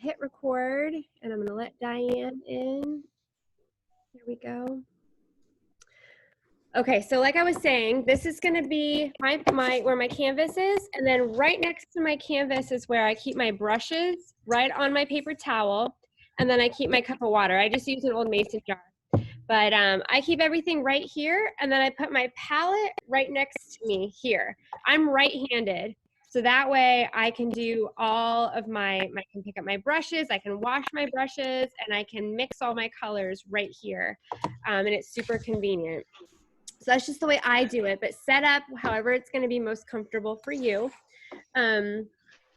hit record, and I'm gonna let Diane in. There we go. Okay, so like I was saying, this is gonna be where my canvas is, and then right next to my canvas is where I keep my brushes, right on my paper towel, and then I keep my cup of water. I just use an old mason jar. But I keep everything right here, and then I put my palette right next to me here. I'm right-handed, so that way I can do all of I can pick up my brushes, I can wash my brushes, and I can mix all my colors right here, and it's super convenient. So that's just the way I do it, but set up however it's gonna be most comfortable for you.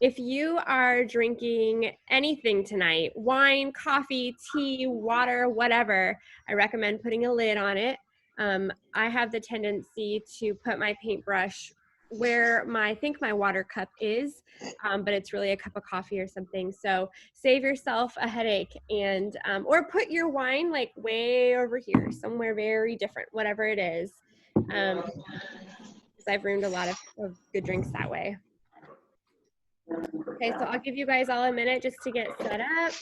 If you are drinking anything tonight, wine, coffee, tea, water, whatever, I recommend putting a lid on it. I have the tendency to put my paintbrush where I think my water cup is, but it's really a cup of coffee or something. So save yourself a headache, and or put your wine like way over here, somewhere very different, whatever it is. Because I've ruined a lot of good drinks that way. Okay, so I'll give you guys all a minute just to get set up.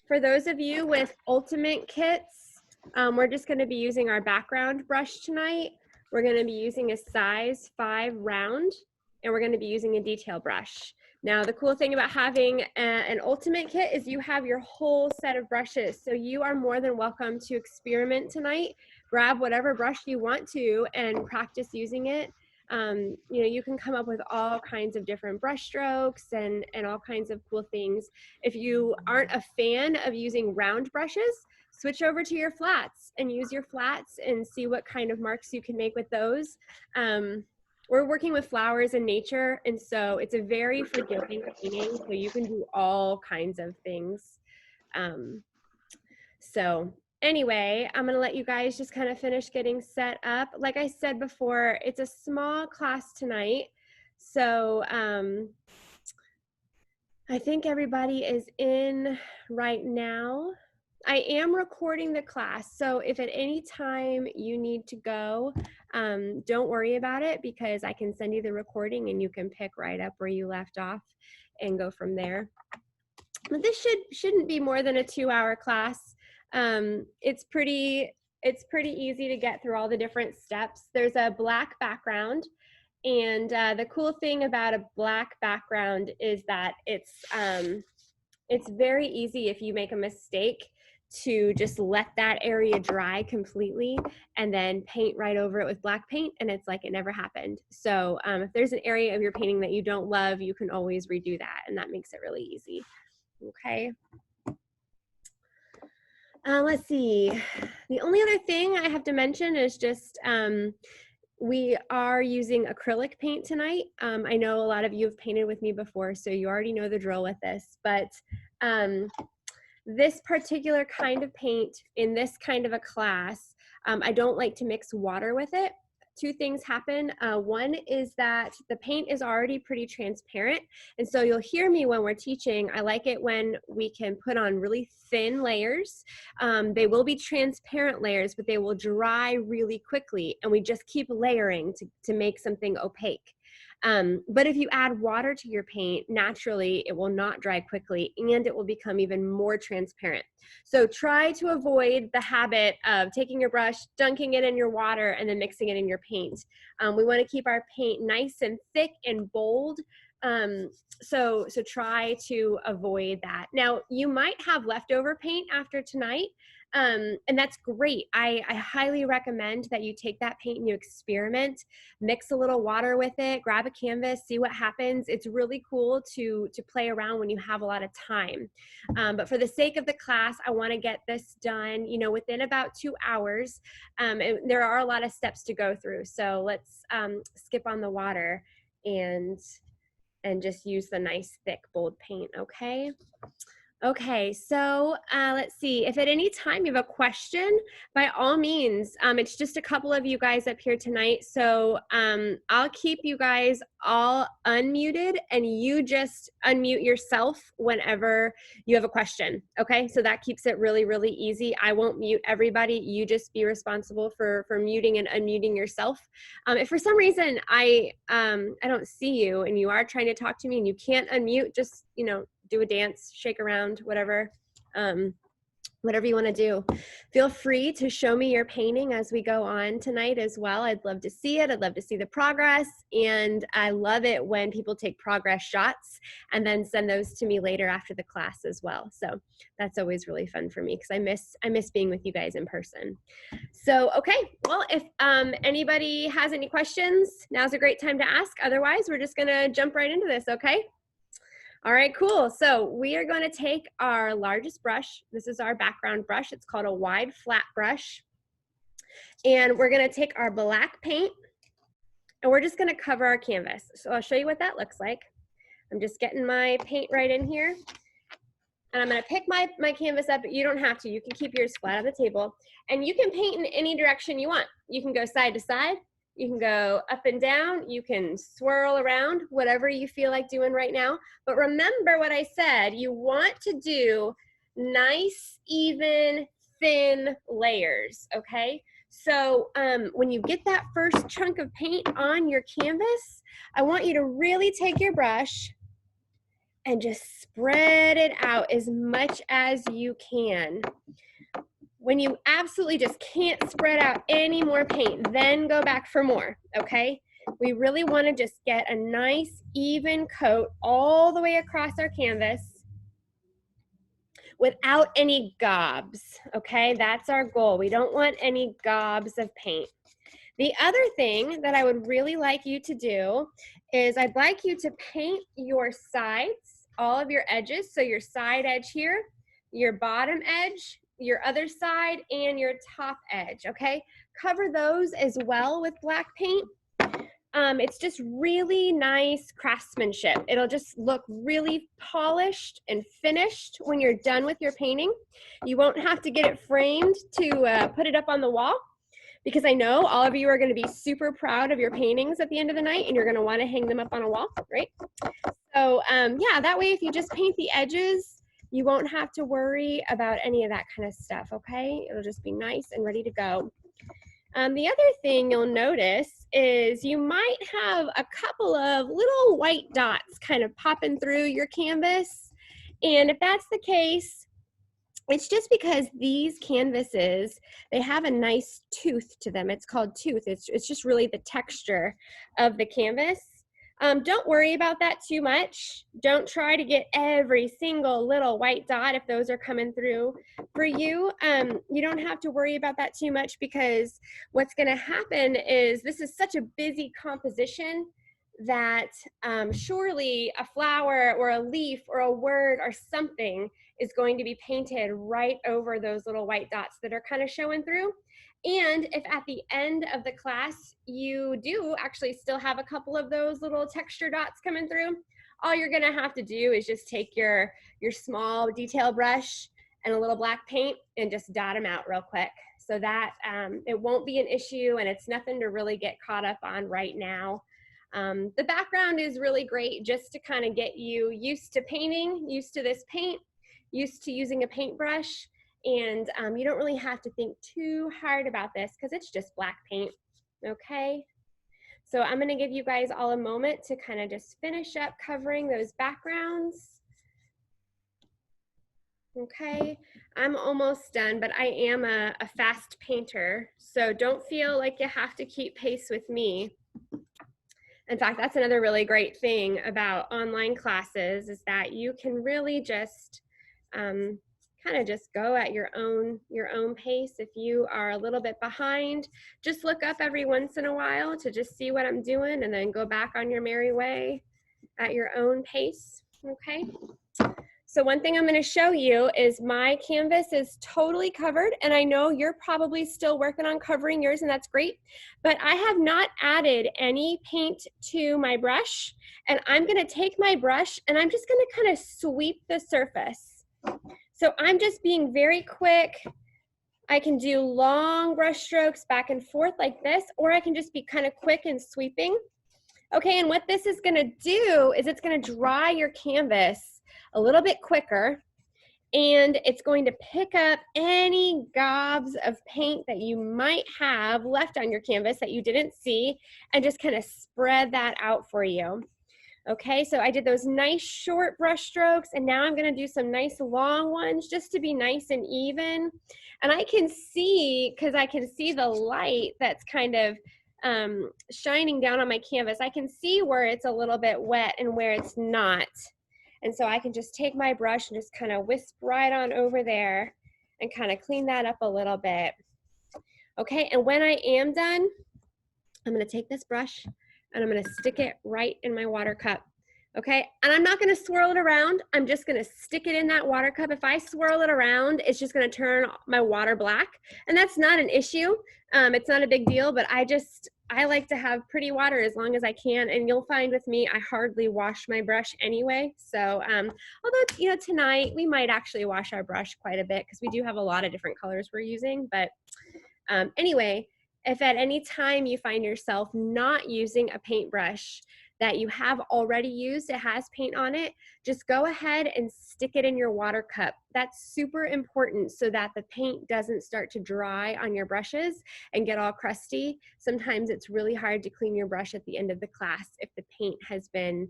For those of you with ultimate kits, we're just going to be using our background brush tonight. We're going to be using a size 5 round, and we're going to be using a detail brush. Now, the cool thing about having an ultimate kit is you have your whole set of brushes, so you are more than welcome to experiment tonight. Grab whatever brush you want to and practice using it. You know, you can come up with all kinds of different brush strokes and all kinds of cool things. If you aren't a fan of using round brushes, switch over to your flats and use your flats and see what kind of marks you can make with those. We're working with flowers in nature, and so it's a very forgiving painting, so you can do all kinds of things. So anyway, I'm gonna let you guys just kind of finish getting set up. Like I said before, it's a small class tonight, so I think everybody is in right now. I am recording the class, so if at any time you need to go, don't worry about it, because I can send you the recording and you can pick right up where you left off and go from there. But this shouldn't be more than a 2-hour class. It's pretty easy to get through all the different steps. There's a black background, and the cool thing about a black background is that it's very easy if you make a mistake to just let that area dry completely and then paint right over it with black paint, and it's like it never happened. So if there's an area of your painting that you don't love, you can always redo that, and that makes it really easy. Okay. Let's see. The only other thing I have to mention is just we are using acrylic paint tonight. I know a lot of you have painted with me before, so you already know the drill with this, but this particular kind of paint in this kind of a class, I don't like to mix water with it. 2 things happen. One is that the paint is already pretty transparent, and so you'll hear me when we're teaching. I like it when we can put on really thin layers. They will be transparent layers, but they will dry really quickly, and we just keep layering to make something opaque. But if you add water to your paint, naturally it will not dry quickly, and it will become even more transparent. So try to avoid the habit of taking your brush, dunking it in your water, and then mixing it in your paint. We want to keep our paint nice and thick and bold. So try to avoid that. Now, you might have leftover paint after tonight, and that's great. I highly recommend that you take that paint and you experiment, mix a little water with it, grab a canvas, see what happens. It's really cool to play around when you have a lot of time. But for the sake of the class, I want to get this done, you know, within about 2 hours. And there are a lot of steps to go through. So let's skip on the water and just use the nice thick bold paint. Okay. Okay, so let's see. If at any time you have a question, by all means, it's just a couple of you guys up here tonight, so I'll keep you guys all unmuted, and you just unmute yourself whenever you have a question, okay? So that keeps it really, really easy. I won't mute everybody. You just be responsible for muting and unmuting yourself. If for some reason I don't see you and you are trying to talk to me and you can't unmute, just, you know, do a dance, shake around, whatever. Whatever you want to do. Feel free to show me your painting as we go on tonight as well. I'd love to see it. I'd love to see the progress. And I love it when people take progress shots and then send those to me later after the class as well. So that's always really fun for me because I miss being with you guys in person. So, okay, well, if anybody has any questions, now's a great time to ask. Otherwise, we're just gonna jump right into this, okay? All right, cool. So we are going to take our largest brush. This is our background brush. It's called a wide flat brush. And we're going to take our black paint and we're just going to cover our canvas. So I'll show you what that looks like. I'm just getting my paint right in here. And I'm going to pick my canvas up, but you don't have to. You can keep yours flat on the table. And you can paint in any direction you want. You can go side to side. You can go up and down, you can swirl around, whatever you feel like doing right now. But remember what I said, you want to do nice, even, thin layers, okay? So when you get that first chunk of paint on your canvas, I want you to really take your brush and just spread it out as much as you can. When you absolutely just can't spread out any more paint, then go back for more, okay? We really want to just get a nice even coat all the way across our canvas without any gobs, okay? That's our goal. We don't want any gobs of paint. The other thing that I would really like you to do is I'd like you to paint your sides, all of your edges, so your side edge here, your bottom edge, your other side, and your top edge, okay? Cover those as well with black paint. It's just really nice craftsmanship. It'll just look really polished and finished when you're done with your painting. You won't have to get it framed to put it up on the wall, because I know all of you are going to be super proud of your paintings at the end of the night and you're going to want to hang them up on a wall, right? So yeah, that way if you just paint the edges, you won't have to worry about any of that kind of stuff, okay? It'll just be nice and ready to go. The other thing you'll notice is you might have a couple of little white dots kind of popping through your canvas. And if that's the case, it's just because these canvases, they have a nice tooth to them. It's called tooth. It's just really the texture of the canvas. Don't worry about that too much. Don't try to get every single little white dot if those are coming through for you. You don't have to worry about that too much, because what's going to happen is this is such a busy composition that surely a flower or a leaf or a word or something is going to be painted right over those little white dots that are kind of showing through. And if at the end of the class you do actually still have a couple of those little texture dots coming through, all you're gonna have to do is just take your small detail brush and a little black paint and just dot them out real quick, so that it won't be an issue and it's nothing to really get caught up on right now. The background is really great just to kind of get you used to painting, used to this paint, used to using a paintbrush. And you don't really have to think too hard about this because it's just black paint, okay? So I'm gonna give you guys all a moment to kind of just finish up covering those backgrounds. Okay, I'm almost done, but I am a fast painter, so don't feel like you have to keep pace with me. In fact, that's another really great thing about online classes, is that you can really just kind of just go at your own pace. If you are a little bit behind, just look up every once in a while to just see what I'm doing and then go back on your merry way at your own pace, okay? So one thing I'm going to show you is my canvas is totally covered, and I know you're probably still working on covering yours, and that's great, but I have not added any paint to my brush, and I'm going to take my brush and I'm just going to kind of sweep the surface. So I'm just being very quick. I can do long brush strokes back and forth like this, or I can just be kind of quick and sweeping. Okay, and what this is going to do is it's going to dry your canvas a little bit quicker, and it's going to pick up any gobs of paint that you might have left on your canvas that you didn't see, and just kind of spread that out for you. Okay, so I did those nice short brush strokes, and now I'm gonna do some nice long ones just to be nice and even. And I can see, because I can see the light that's kind of shining down on my canvas, I can see where it's a little bit wet and where it's not. And so I can just take my brush and just kind of wisp right on over there and kind of clean that up a little bit. Okay, and when I am done, I'm gonna take this brush and I'm gonna stick it right in my water cup. Okay, and I'm not gonna swirl it around. I'm just gonna stick it in that water cup. If I swirl it around, it's just gonna turn my water black, and that's not an issue. It's not a big deal, but I like to have pretty water as long as I can, and you'll find with me, I hardly wash my brush anyway. So, although, tonight we might actually wash our brush quite a bit because we do have a lot of different colors we're using, but anyway, if at any time you find yourself not using a paintbrush that you have already used, it has paint on it, just go ahead and stick it in your water cup. That's super important so that the paint doesn't start to dry on your brushes and get all crusty. Sometimes it's really hard to clean your brush at the end of the class if the paint has been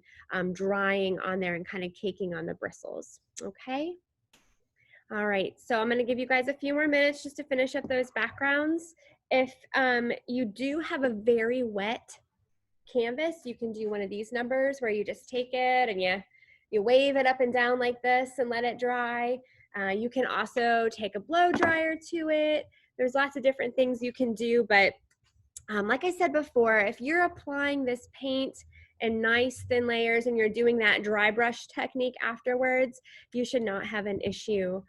drying on there and kind of caking on the bristles, okay? All right, so I'm gonna give you guys a few more minutes just to finish up those backgrounds. If you do have a very wet canvas, you can do one of these numbers where you just take it and you wave it up and down like this and let it dry. You can also take a blow dryer to it. There's lots of different things you can do, but like I said before, if you're applying this paint in nice thin layers and you're doing that dry brush technique afterwards, you should not have an issue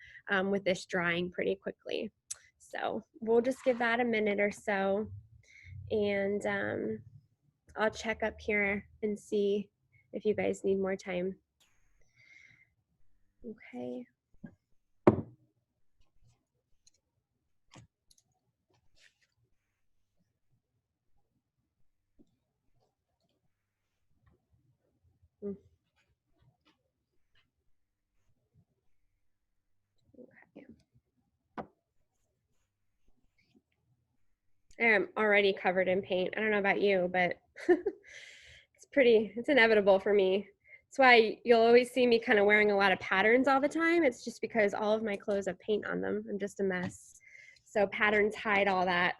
with this drying pretty quickly. So we'll just give that a minute or so, and I'll check up here and see if you guys need more time. Okay. I'm already covered in paint. I don't know about you, but it's inevitable for me. That's why you'll always see me kind of wearing a lot of patterns all the time. It's just because all of my clothes have paint on them. I'm just a mess. So patterns hide all that.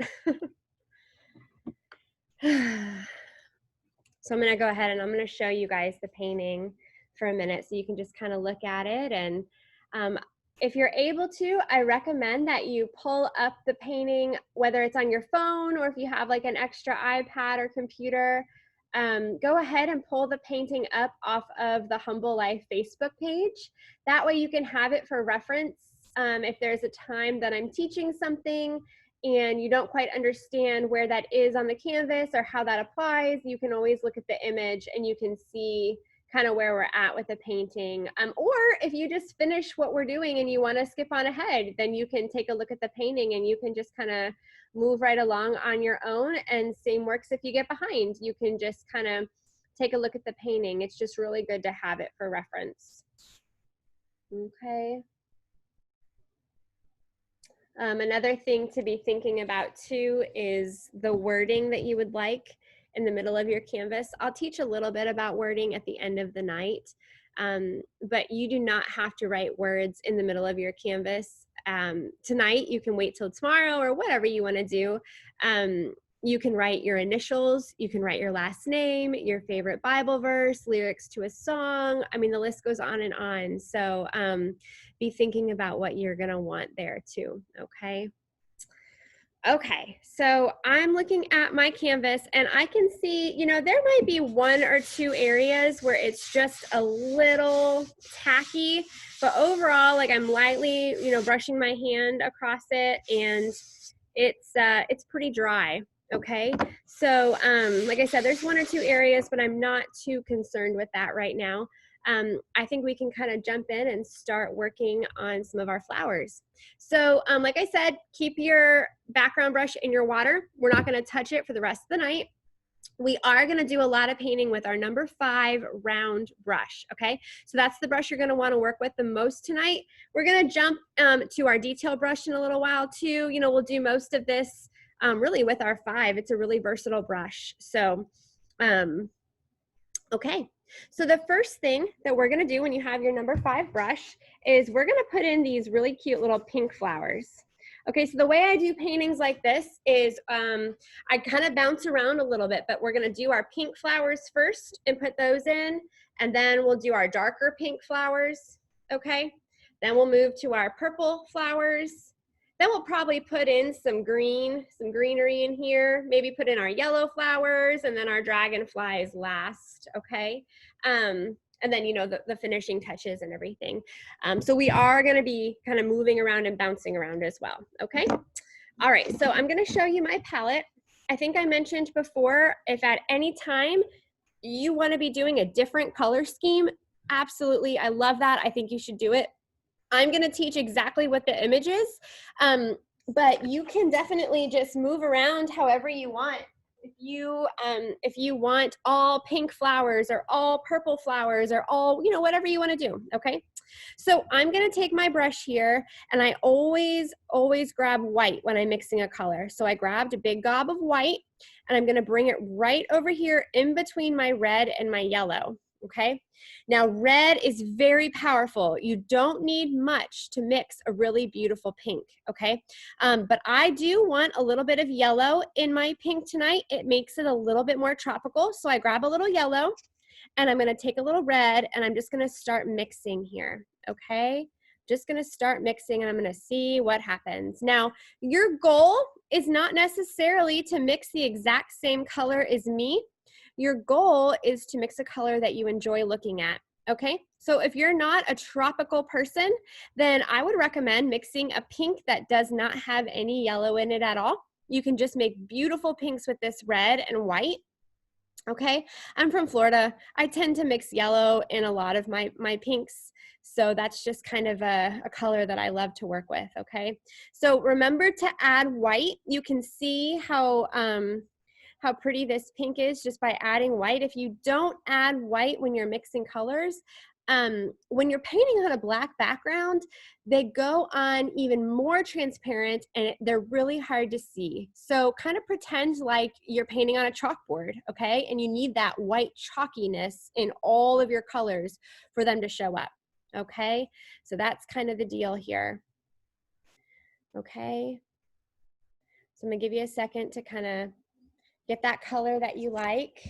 So I'm gonna go ahead and I'm gonna show you guys the painting for a minute so you can just kind of look at it. And if you're able to, I recommend that you pull up the painting, whether it's on your phone or if you have like an extra iPad or computer, go ahead and pull the painting up off of the Humble Life Facebook page. That way you can have it for reference. If there's a time that I'm teaching something and you don't quite understand where that is on the canvas or how that applies, you can always look at the image and you can see kind of where we're at with the painting. Or if you just finish what we're doing and you want to skip on ahead, then you can take a look at the painting and you can just kind of move right along on your own. And same works if you get behind. You can just kind of take a look at the painting. It's just really good to have it for reference. Okay. Another thing to be thinking about too is the wording that you would like in the middle of your canvas. I'll teach a little bit about wording at the end of the night, but you do not have to write words in the middle of your canvas. Tonight, you can wait till tomorrow or whatever you want to do. You can write your initials, you can write your last name, your favorite Bible verse, lyrics to a song. I mean, the list goes on and on. So be thinking about what you're gonna want there too, okay? Okay, so I'm looking at my canvas and I can see, there might be one or two areas where it's just a little tacky, but overall, like I'm lightly, brushing my hand across it and it's pretty dry. Okay, so like I said, there's one or two areas, but I'm not too concerned with that right now. I think we can kind of jump in and start working on some of our flowers. So like I said, keep your background brush in your water. We're not going to touch it for the rest of the night. We are going to do a lot of painting with our number 5 round brush, okay? So that's the brush you're going to want to work with the most tonight. We're going to jump to our detail brush in a little while too. We'll do most of this really with our 5. It's a really versatile brush. So, okay. So the first thing that we're gonna do when you have your number 5 brush is we're gonna put in these really cute little pink flowers. Okay, so the way I do paintings like this is I kind of bounce around a little bit, but we're gonna do our pink flowers first and put those in, and then we'll do our darker pink flowers, okay? Then we'll move to our purple flowers. Then we'll probably put in some greenery in here, maybe put in our yellow flowers, and then our dragonflies last, okay? And then, you know, the finishing touches and everything. So we are gonna be kind of moving around and bouncing around as well, okay? All right, so I'm gonna show you my palette. I think I mentioned before, if at any time you wanna be doing a different color scheme, absolutely, I love that. I think you should do it. I'm gonna teach exactly what the image is, but you can definitely just move around however you want. If you want all pink flowers or all purple flowers or all, you know, whatever you want to do, okay? So I'm going to take my brush here, and I always grab white when I'm mixing a color. So I grabbed a big gob of white, and I'm going to bring it right over here in between my red and my yellow, okay? Now red is very powerful. You don't need much to mix a really beautiful pink, okay? But I do want a little bit of yellow in my pink tonight. It makes it a little bit more tropical. So I grab a little yellow, and I'm gonna take a little red, and I'm just gonna start mixing here, okay? Just gonna start mixing, and I'm gonna see what happens. Now, your goal is not necessarily to mix the exact same color as me. Your goal is to mix a color that you enjoy looking at, okay? So if you're not a tropical person, then I would recommend mixing a pink that does not have any yellow in it at all. You can just make beautiful pinks with this red and white, okay? I'm from Florida. I tend to mix yellow in a lot of my pinks. So that's just kind of a color that I love to work with, okay? So remember to add white. You can see how pretty this pink is just by adding white. If you don't add white when you're mixing colors, when you're painting on a black background, they go on even more transparent, and they're really hard to see. So kind of pretend like you're painting on a chalkboard, okay? And you need that white chalkiness in all of your colors for them to show up, okay? So that's kind of the deal here, okay? So I'm gonna give you a second to kind of get that color that you like.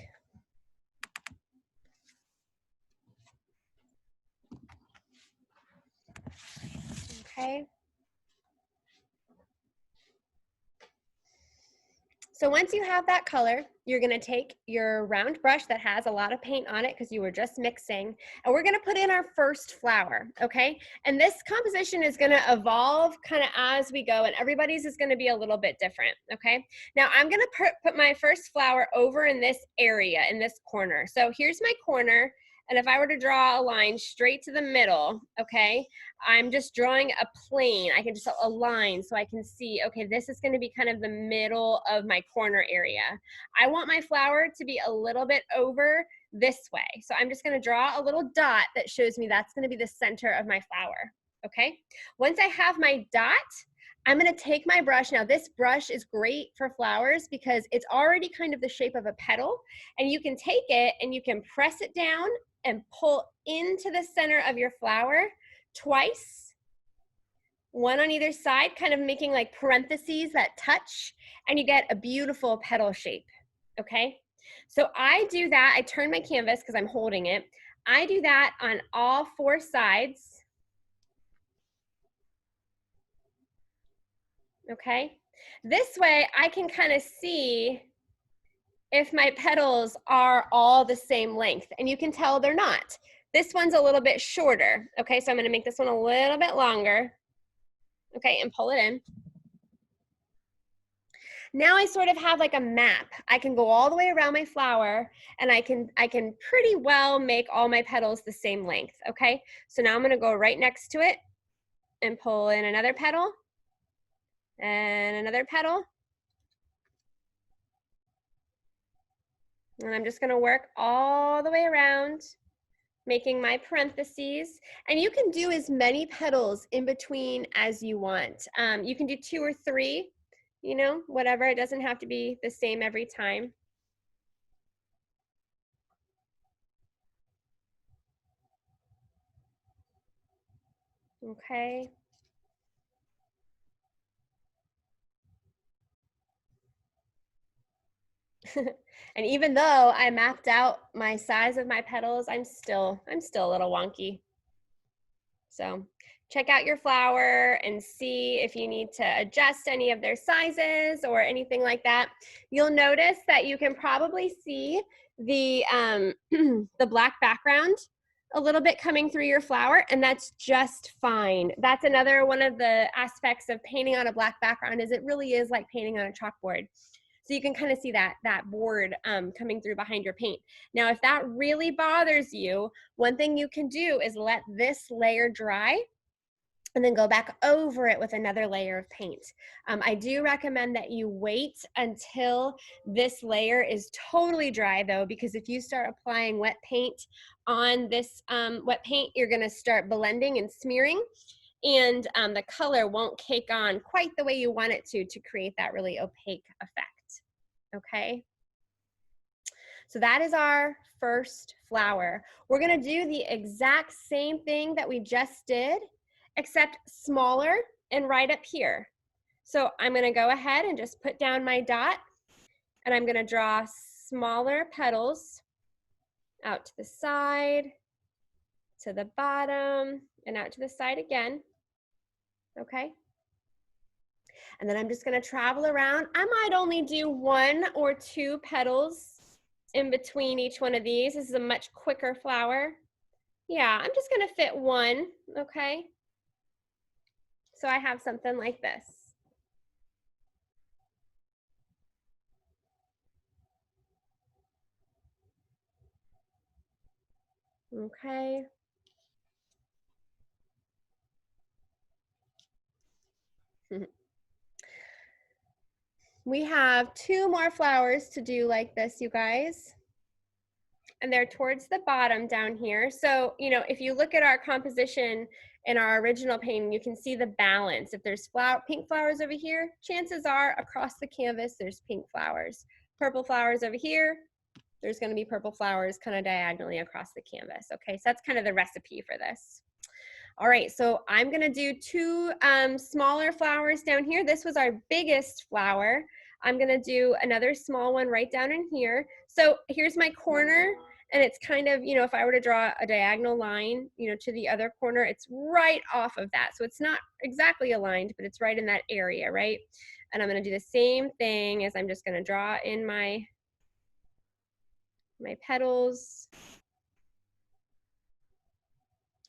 Okay. So once you have that color, you're gonna take your round brush that has a lot of paint on it because you were just mixing, and we're gonna put in our first flower, okay? And this composition is gonna evolve kind of as we go, and everybody's is gonna be a little bit different, okay? Now I'm gonna put my first flower over in this area, in this corner. So here's my corner, and if I were to draw a line straight to the middle, okay, I'm just drawing a plane. I can just a line so I can see, okay, this is gonna be kind of the middle of my corner area. I want my flower to be a little bit over this way. So I'm just gonna draw a little dot that shows me that's gonna be the center of my flower, okay? Once I have my dot, I'm gonna take my brush. Now this brush is great for flowers because it's already kind of the shape of a petal, and you can take it and you can press it down and pull into the center of your flower twice, one on either side, kind of making like parentheses that touch, and you get a beautiful petal shape, okay? So I do that, I turn my canvas because I'm holding it. I do that on all 4 sides, okay? This way I can kind of see if my petals are all the same length, and you can tell they're not. This one's a little bit shorter, okay? So I'm gonna make this one a little bit longer, okay, and pull it in. Now I sort of have like a map. I can go all the way around my flower, and I can pretty well make all my petals the same length, okay? So now I'm gonna go right next to it and pull in another petal and another petal. And I'm just gonna work all the way around, making my parentheses. And you can do as many petals in between as you want. You can do 2 or 3, you know, whatever. It doesn't have to be the same every time. Okay. And even though I mapped out my size of my petals, I'm still a little wonky. So check out your flower and see if you need to adjust any of their sizes or anything like that. You'll notice that you can probably see the, the black background a little bit coming through your flower, and that's just fine. That's another one of the aspects of painting on a black background, is it really is like painting on a chalkboard. So you can kind of see that board coming through behind your paint. Now, if that really bothers you, one thing you can do is let this layer dry and then go back over it with another layer of paint. I do recommend that you wait until this layer is totally dry though, because if you start applying wet paint on this wet paint, you're gonna start blending and smearing, and the color won't cake on quite the way you want it to create that really opaque effect. Okay, so that is our first flower. We're gonna do the exact same thing that we just did, except smaller and right up here. So I'm gonna go ahead and just put down my dot, and I'm gonna draw smaller petals out to the side, to the bottom, and out to the side again, okay? And then I'm just gonna travel around. I might only do 1 or 2 petals in between each one of these. This is a much quicker flower. Yeah, I'm just gonna fit 1, okay? So I have something like this. Okay. We have 2 more flowers to do like this, you guys. And they're towards the bottom down here. So, you know, if you look at our composition in our original painting, you can see the balance. If there's pink flowers over here, chances are across the canvas, there's pink flowers. Purple flowers over here, there's gonna be purple flowers kind of diagonally across the canvas. Okay, so that's kind of the recipe for this. All right, so I'm gonna do 2 smaller flowers down here. This was our biggest flower. I'm gonna do another small one right down in here. So here's my corner, and it's kind of, you know, if I were to draw a diagonal line, you know, to the other corner, it's right off of that. So it's not exactly aligned, but it's right in that area, right? And I'm gonna do the same thing as I'm just gonna draw in my petals.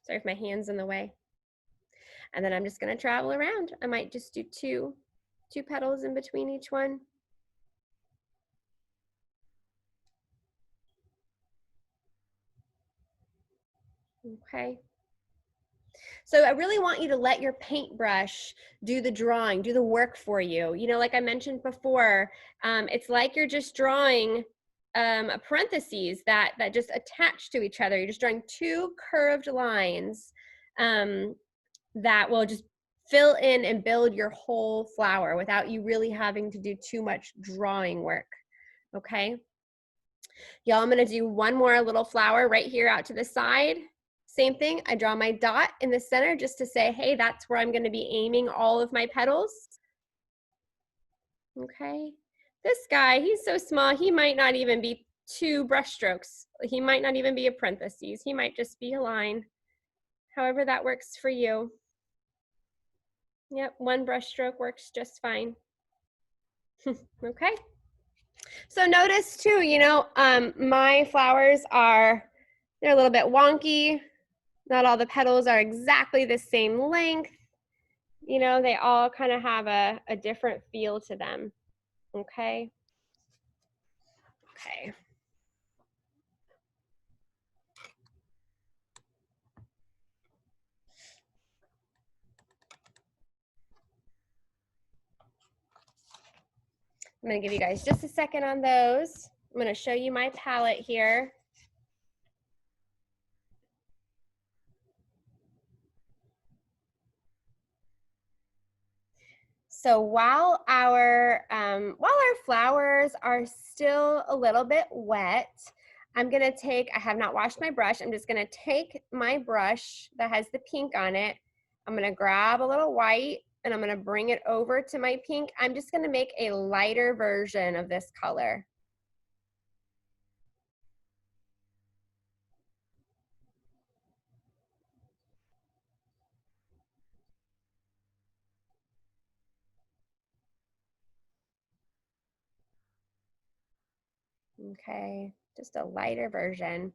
Sorry if my hand's in the way. And then I'm just gonna travel around. I might just do two petals in between each one. Okay. So I really want you to let your paintbrush do the drawing, do the work for you. You know, like I mentioned before, it's like you're just drawing a parentheses that just attach to each other. You're just drawing 2 curved lines that will just fill in and build your whole flower without you really having to do too much drawing work. Okay. Y'all, I'm gonna do one more little flower right here out to the side. Same thing, I draw my dot in the center just to say, hey, that's where I'm gonna be aiming all of my petals. Okay, this guy, he's so small, he might not even be 2 brush strokes. He might not even be a parentheses. He might just be a line. However that works for you. Yep, 1 brush stroke works just fine. Okay. So notice too, you know, my flowers they're a little bit wonky. Not all the petals are exactly the same length. You know, they all kind of have a different feel to them. Okay. Okay. I'm going to give you guys just a second on those. I'm going to show you my palette here. So while our flowers are still a little bit wet, I'm gonna take, I have not washed my brush, I'm just gonna take my brush that has the pink on it. I'm gonna grab a little white and I'm gonna bring it over to my pink. I'm just gonna make a lighter version of this color. Okay, just a lighter version.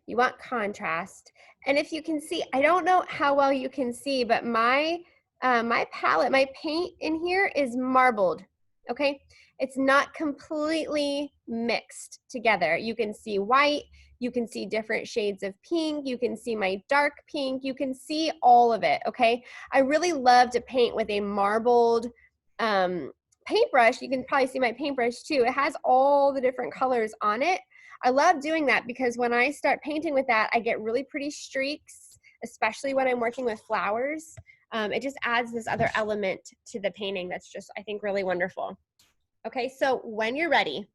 You want contrast. And if you can see, I don't know how well you can see, but my palette, my paint in here is marbled, okay? It's not completely mixed together. You can see white, you can see different shades of pink, you can see my dark pink, you can see all of it, okay? I really love to paint with a marbled, paintbrush. You can probably see my paintbrush too. It has all the different colors on it. I love doing that because when I start painting with that, I get really pretty streaks, especially when I'm working with flowers. It just adds this other element to the painting that's just, I think, really wonderful. Okay, so when you're ready,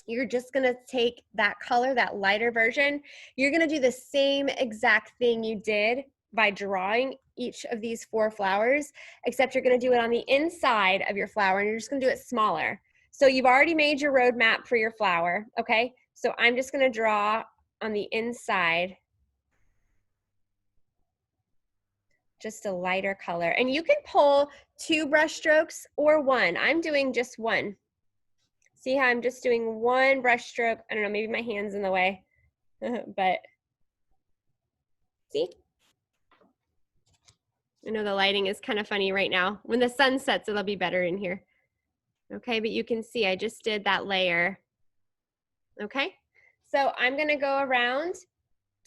you're just gonna take that color, that lighter version. You're gonna do the same exact thing you did by drawing each of these 4 flowers, except you're gonna do it on the inside of your flower and you're just gonna do it smaller. So you've already made your roadmap for your flower, okay? So I'm just gonna draw on the inside just a lighter color. And you can pull 2 brush strokes or 1. I'm doing just 1. See how I'm just doing 1 brush stroke? I don't know, maybe my hand's in the way, but see? I know the lighting is kind of funny right now. When the sun sets, it'll be better in here. Okay, but you can see I just did that layer. Okay, so I'm gonna go around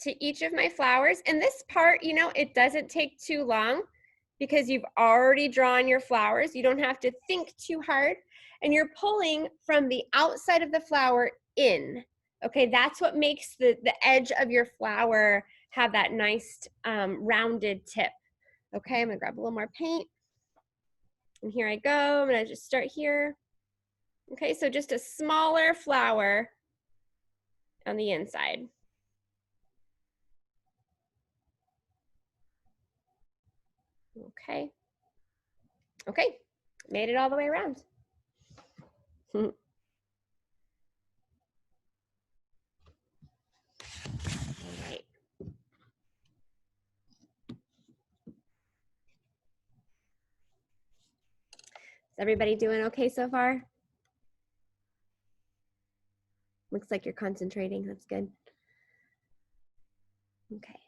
to each of my flowers. And this part, you know, it doesn't take too long because you've already drawn your flowers. You don't have to think too hard. And you're pulling from the outside of the flower in. Okay, that's what makes the edge of your flower have that nice rounded tip. Okay, I'm gonna grab a little more paint. And here I go, I'm gonna just start here. Okay, so just a smaller flower on the inside. Okay. Okay, made it all the way around. All right. Is everybody doing okay so far? Looks like you're concentrating, that's good. Okay.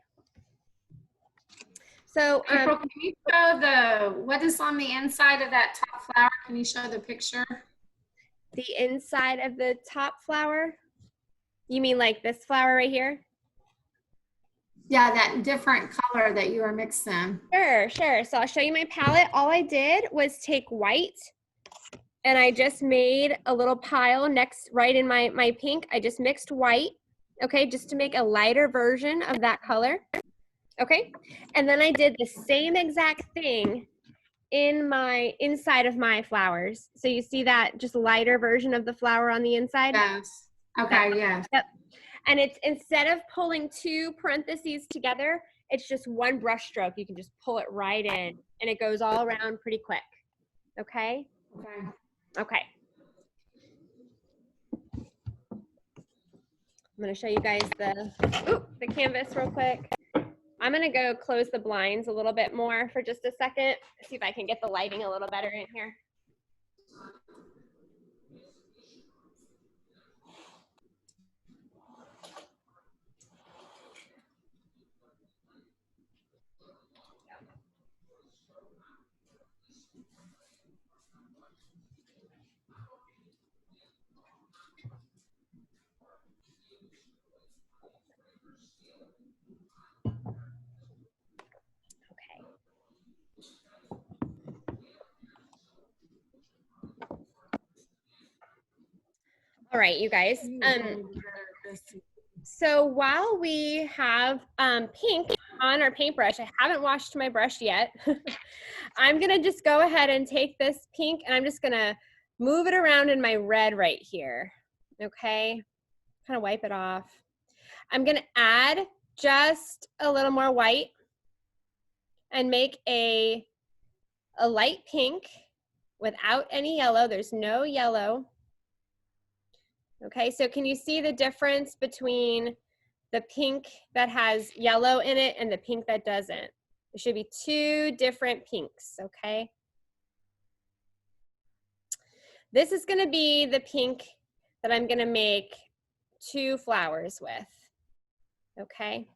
So, April, can you show what is on the inside of that top flower? Can you show the picture? the inside of the top flower, you mean like this flower right here? Yeah, that different color that you were mixing. Sure, sure. So I'll show you my palette. All I did was take white and I just made a little pile next, right in my pink. I just mixed white, okay, just to make a lighter version of that color, okay? And then I did the same exact thing in my inside of my flowers. So you see that just lighter version of the flower on the inside? Yes. Okay, yes. Yep. And it's, instead of pulling 2 parentheses together, it's just 1 brush stroke. You can just pull it right in and it goes all around pretty quick. Okay? Okay. Okay. I'm gonna show you guys the canvas real quick. I'm gonna go close the blinds a little bit more for just a second, see if I can get the lighting a little better in here. Okay. All right, you guys. So while we have pink on our paintbrush, I haven't washed my brush yet. I'm gonna just go ahead and take this pink and I'm just gonna move it around in my red right here. Okay, kind of wipe it off. I'm gonna add just a little more white. and make a light pink without any yellow. There's no yellow. Okay, so can you see the difference between the pink that has yellow in it and the pink that doesn't? There should be two different pinks, okay? This is gonna be the pink that I'm gonna make 2 flowers with, okay?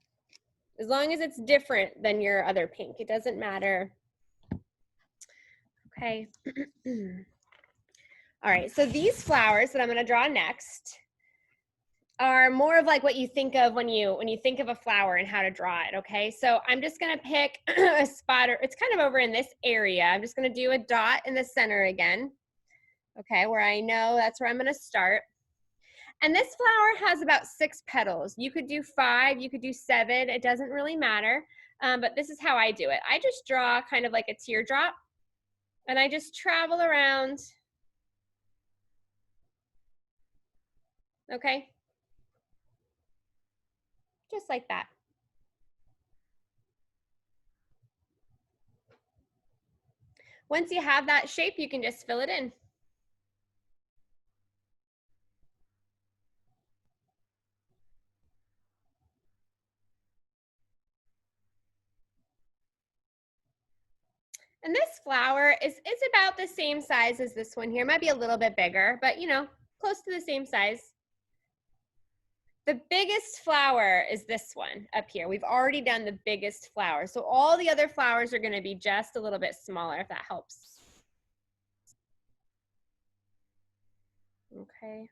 As long as it's different than your other pink, it doesn't matter. Okay. All right, so these flowers that I'm gonna draw next are more of like what you think of when you think of a flower and how to draw it, okay? So I'm just gonna pick a spot, or it's kind of over in this area. I'm just gonna do a dot in the center again, okay, where I know that's where I'm gonna start. And this flower has about 6 petals. You could do 5, you could do 7, it doesn't really matter. But this is how I do it. I just draw kind of like a teardrop, and I just travel around, okay? Just like that. Once you have that shape, you can just fill it in. And this flower is about the same size as this one here. It might be a little bit bigger, but you know, close to the same size. The biggest flower is this one up here. We've already done the biggest flower. So all the other flowers are gonna be just a little bit smaller, if that helps. Okay.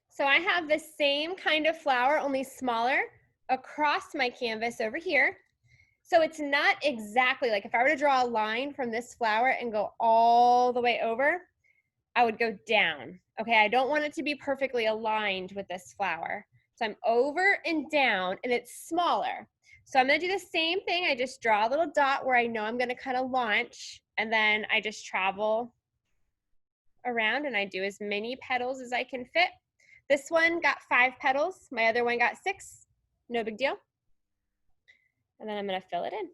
So I have the same kind of flower, only smaller, across my canvas over here. So it's not exactly like if I were to draw a line from this flower and go all the way over, I would go down. Okay, I don't want it to be perfectly aligned with this flower. So I'm over and down, and it's smaller. So I'm gonna do the same thing. I just draw a little dot where I know I'm gonna kind of launch, and then I just travel around and I do as many petals as I can fit. This one got 5 petals. My other one got 6. No big deal. And then I'm gonna fill it in.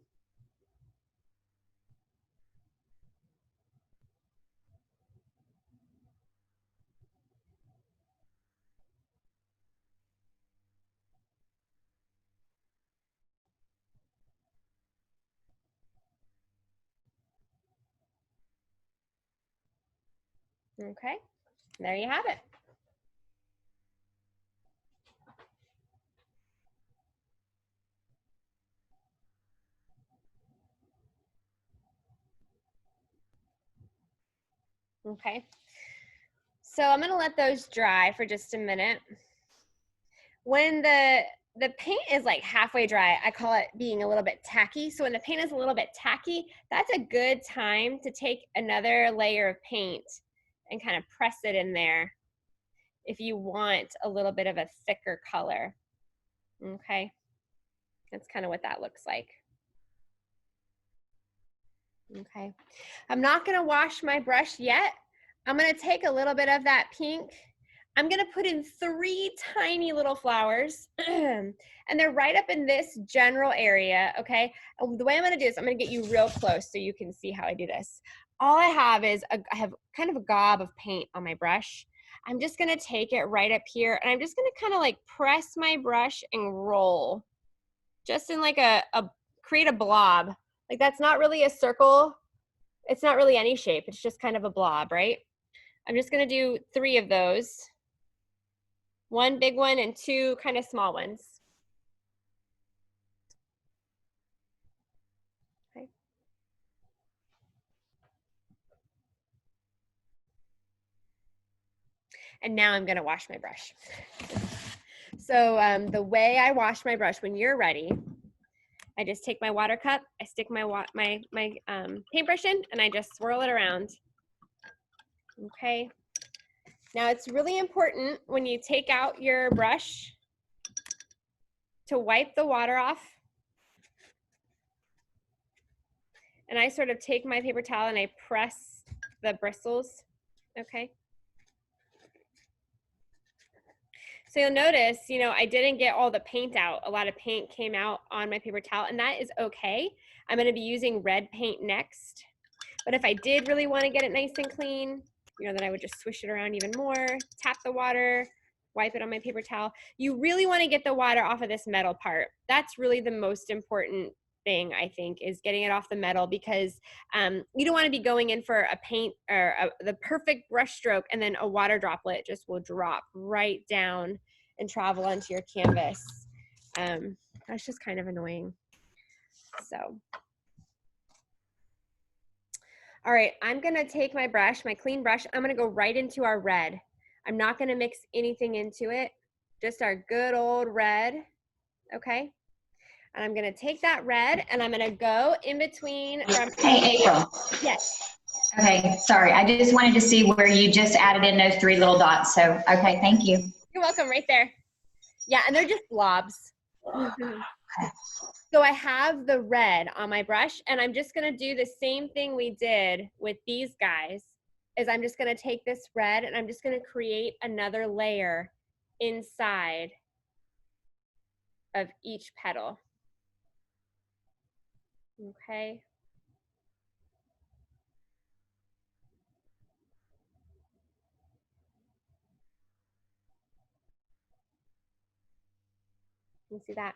Okay, there you have it. Okay, so I'm gonna let those dry for just a minute. When the paint is like halfway dry, I call it being a little bit tacky. So when the paint is a little bit tacky, that's a good time to take another layer of paint and kind of press it in there if you want a little bit of a thicker color. Okay, that's kind of what that looks like. Okay, I'm not gonna wash my brush yet. I'm gonna take a little bit of that pink. I'm gonna put in 3 tiny little flowers and they're right up in this general area, okay? And the way I'm gonna do this, I'm gonna get you real close so you can see how I do this. All I have is, I have kind of a gob of paint on my brush. I'm just gonna take it right up here and I'm just gonna kind of like press my brush and roll. Just in like create a blob. Like that's not really a circle. It's not really any shape. It's just kind of a blob, right? I'm just gonna do 3 of those. 1 big one and 2 kind of small ones. Okay. And now I'm gonna wash my brush. So the way I wash my brush when you're ready, I just take my water cup, I stick my paintbrush in, and I just swirl it around. Okay. Now it's really important when you take out your brush to wipe the water off. And I sort of take my paper towel and I press the bristles, okay? So you'll notice, you know, I didn't get all the paint out. A lot of paint came out on my paper towel, and that is okay. I'm gonna be using red paint next. But if I did really wanna get it nice and clean, you know, then I would just swish it around even more, tap the water, wipe it on my paper towel. You really wanna get the water off of this metal part. That's really the most important thing, I think, is getting it off the metal, because you don't want to be going in for a paint or the perfect brush stroke and then a water droplet just will drop right down and travel onto your canvas. That's just kind of annoying. So, all right, I'm gonna take my brush, my clean brush, I'm gonna go right into our red. I'm not gonna mix anything into it, just our good old red, okay? And I'm gonna take that red and I'm gonna go in between. Hey, April. Yes. Okay, sorry. I just wanted to see where you just added in those 3 little dots. So, okay, thank you. You're welcome, right there. Yeah, and they're just blobs. Okay. So I have the red on my brush, and I'm just gonna do the same thing we did with these guys, is I'm just gonna take this red and I'm just gonna create another layer inside of each petal. Okay. You see that?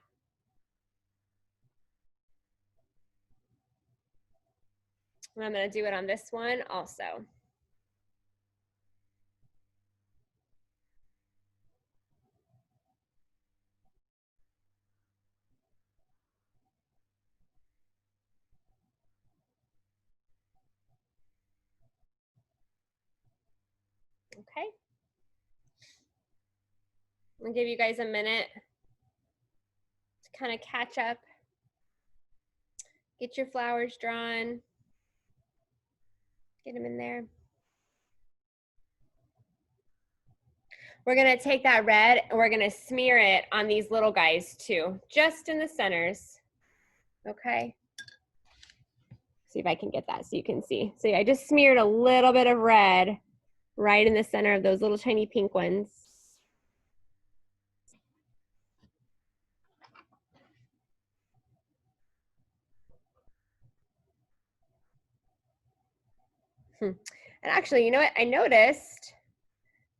And I'm gonna do it on this one also. Okay. I'll give you guys a minute to kind of catch up. Get your flowers drawn. Get them in there. We're gonna take that red and we're gonna smear it on these little guys too, just in the centers, okay? See if I can get that so you can see. So I just smeared a little bit of red right in the center of those little tiny pink ones. And actually, you know what? I noticed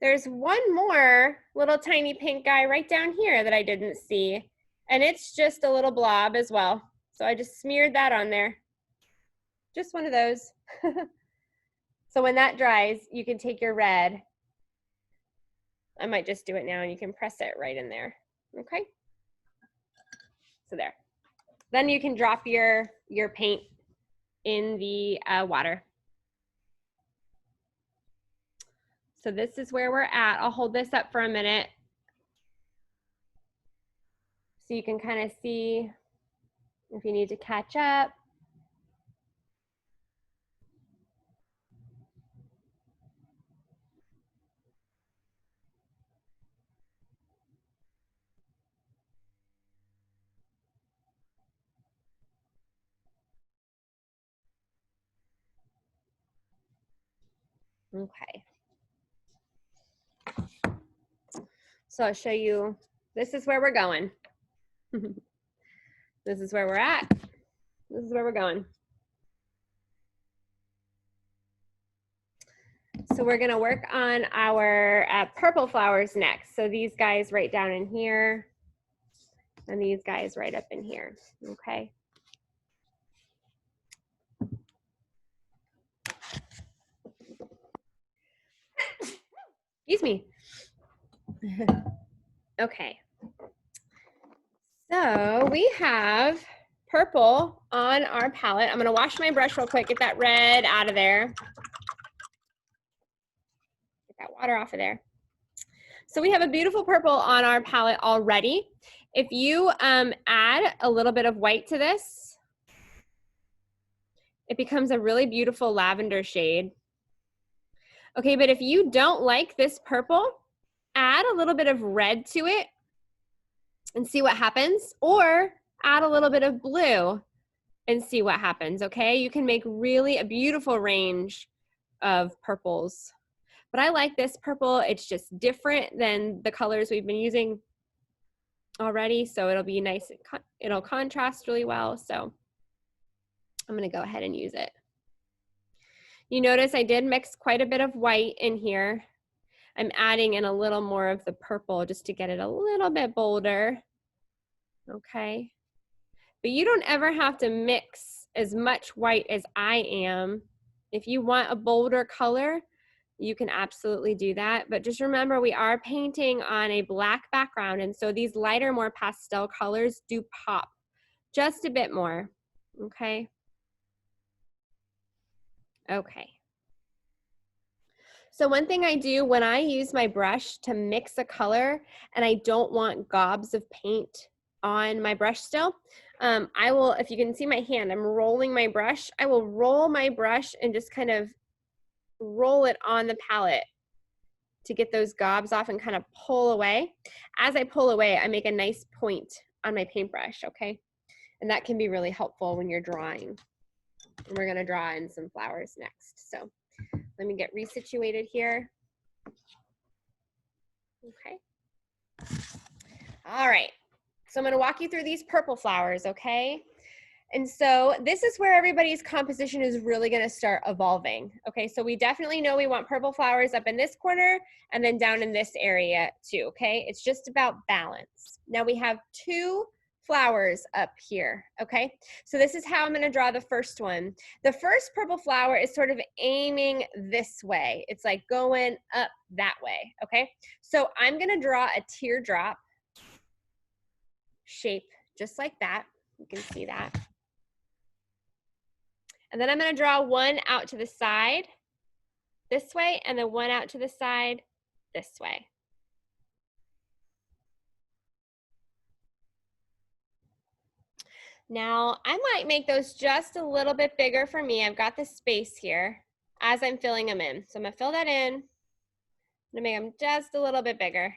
there's one more little tiny pink guy right down here that I didn't see. And it's just a little blob as well. So I just smeared that on there. Just one of those. So when that dries, you can take your red. I might just do it now and you can press it right in there. Okay. So there. Then you can drop your paint in the water. So this is where we're at. I'll hold this up for a minute so you can kind of see if you need to catch up. Okay. So I'll show you, this is where we're going. This is where we're at. This is where we're going. So we're gonna work on our purple flowers next. So these guys right down in here, and these guys right up in here, okay? Excuse me. Okay. So we have purple on our palette. I'm gonna wash my brush real quick, get that red out of there. Get that water off of there. So we have a beautiful purple on our palette already. If you add a little bit of white to this, it becomes a really beautiful lavender shade. Okay, but if you don't like this purple, add a little bit of red to it and see what happens, or add a little bit of blue and see what happens, okay? You can make really a beautiful range of purples. But I like this purple. It's just different than the colors we've been using already, so it'll be nice. It'll contrast really well, so I'm gonna go ahead and use it. You notice I did mix quite a bit of white in here. I'm adding in a little more of the purple just to get it a little bit bolder, okay? But you don't ever have to mix as much white as I am. If you want a bolder color, you can absolutely do that. But just remember, we are painting on a black background, and so these lighter, more pastel colors do pop just a bit more, okay? Okay. So one thing I do when I use my brush to mix a color and I don't want gobs of paint on my brush still, I will, if you can see my hand, I'm rolling my brush. I will roll my brush and just kind of roll it on the palette to get those gobs off and kind of pull away. As I pull away, I make a nice point on my paintbrush, okay? And that can be really helpful when you're drawing. And we're gonna draw in some flowers next. So let me get resituated here. Okay. All right. So I'm going to walk you through these purple flowers, okay? And so this is where everybody's composition is really going to start evolving. Okay, so we definitely know we want purple flowers up in this corner and then down in this area too, okay? It's just about balance. Now we have two flowers up here, okay? So this is how I'm going to draw the first one. The first purple flower is sort of aiming this way. It's like going up that way, okay? So I'm going to draw a teardrop shape just like that. You can see that. And then I'm going to draw one out to the side this way and then one out to the side this way. Now, I might make those just a little bit bigger for me. I've got the space here as I'm filling them in. So I'm going to fill that in. I'm going to make them just a little bit bigger.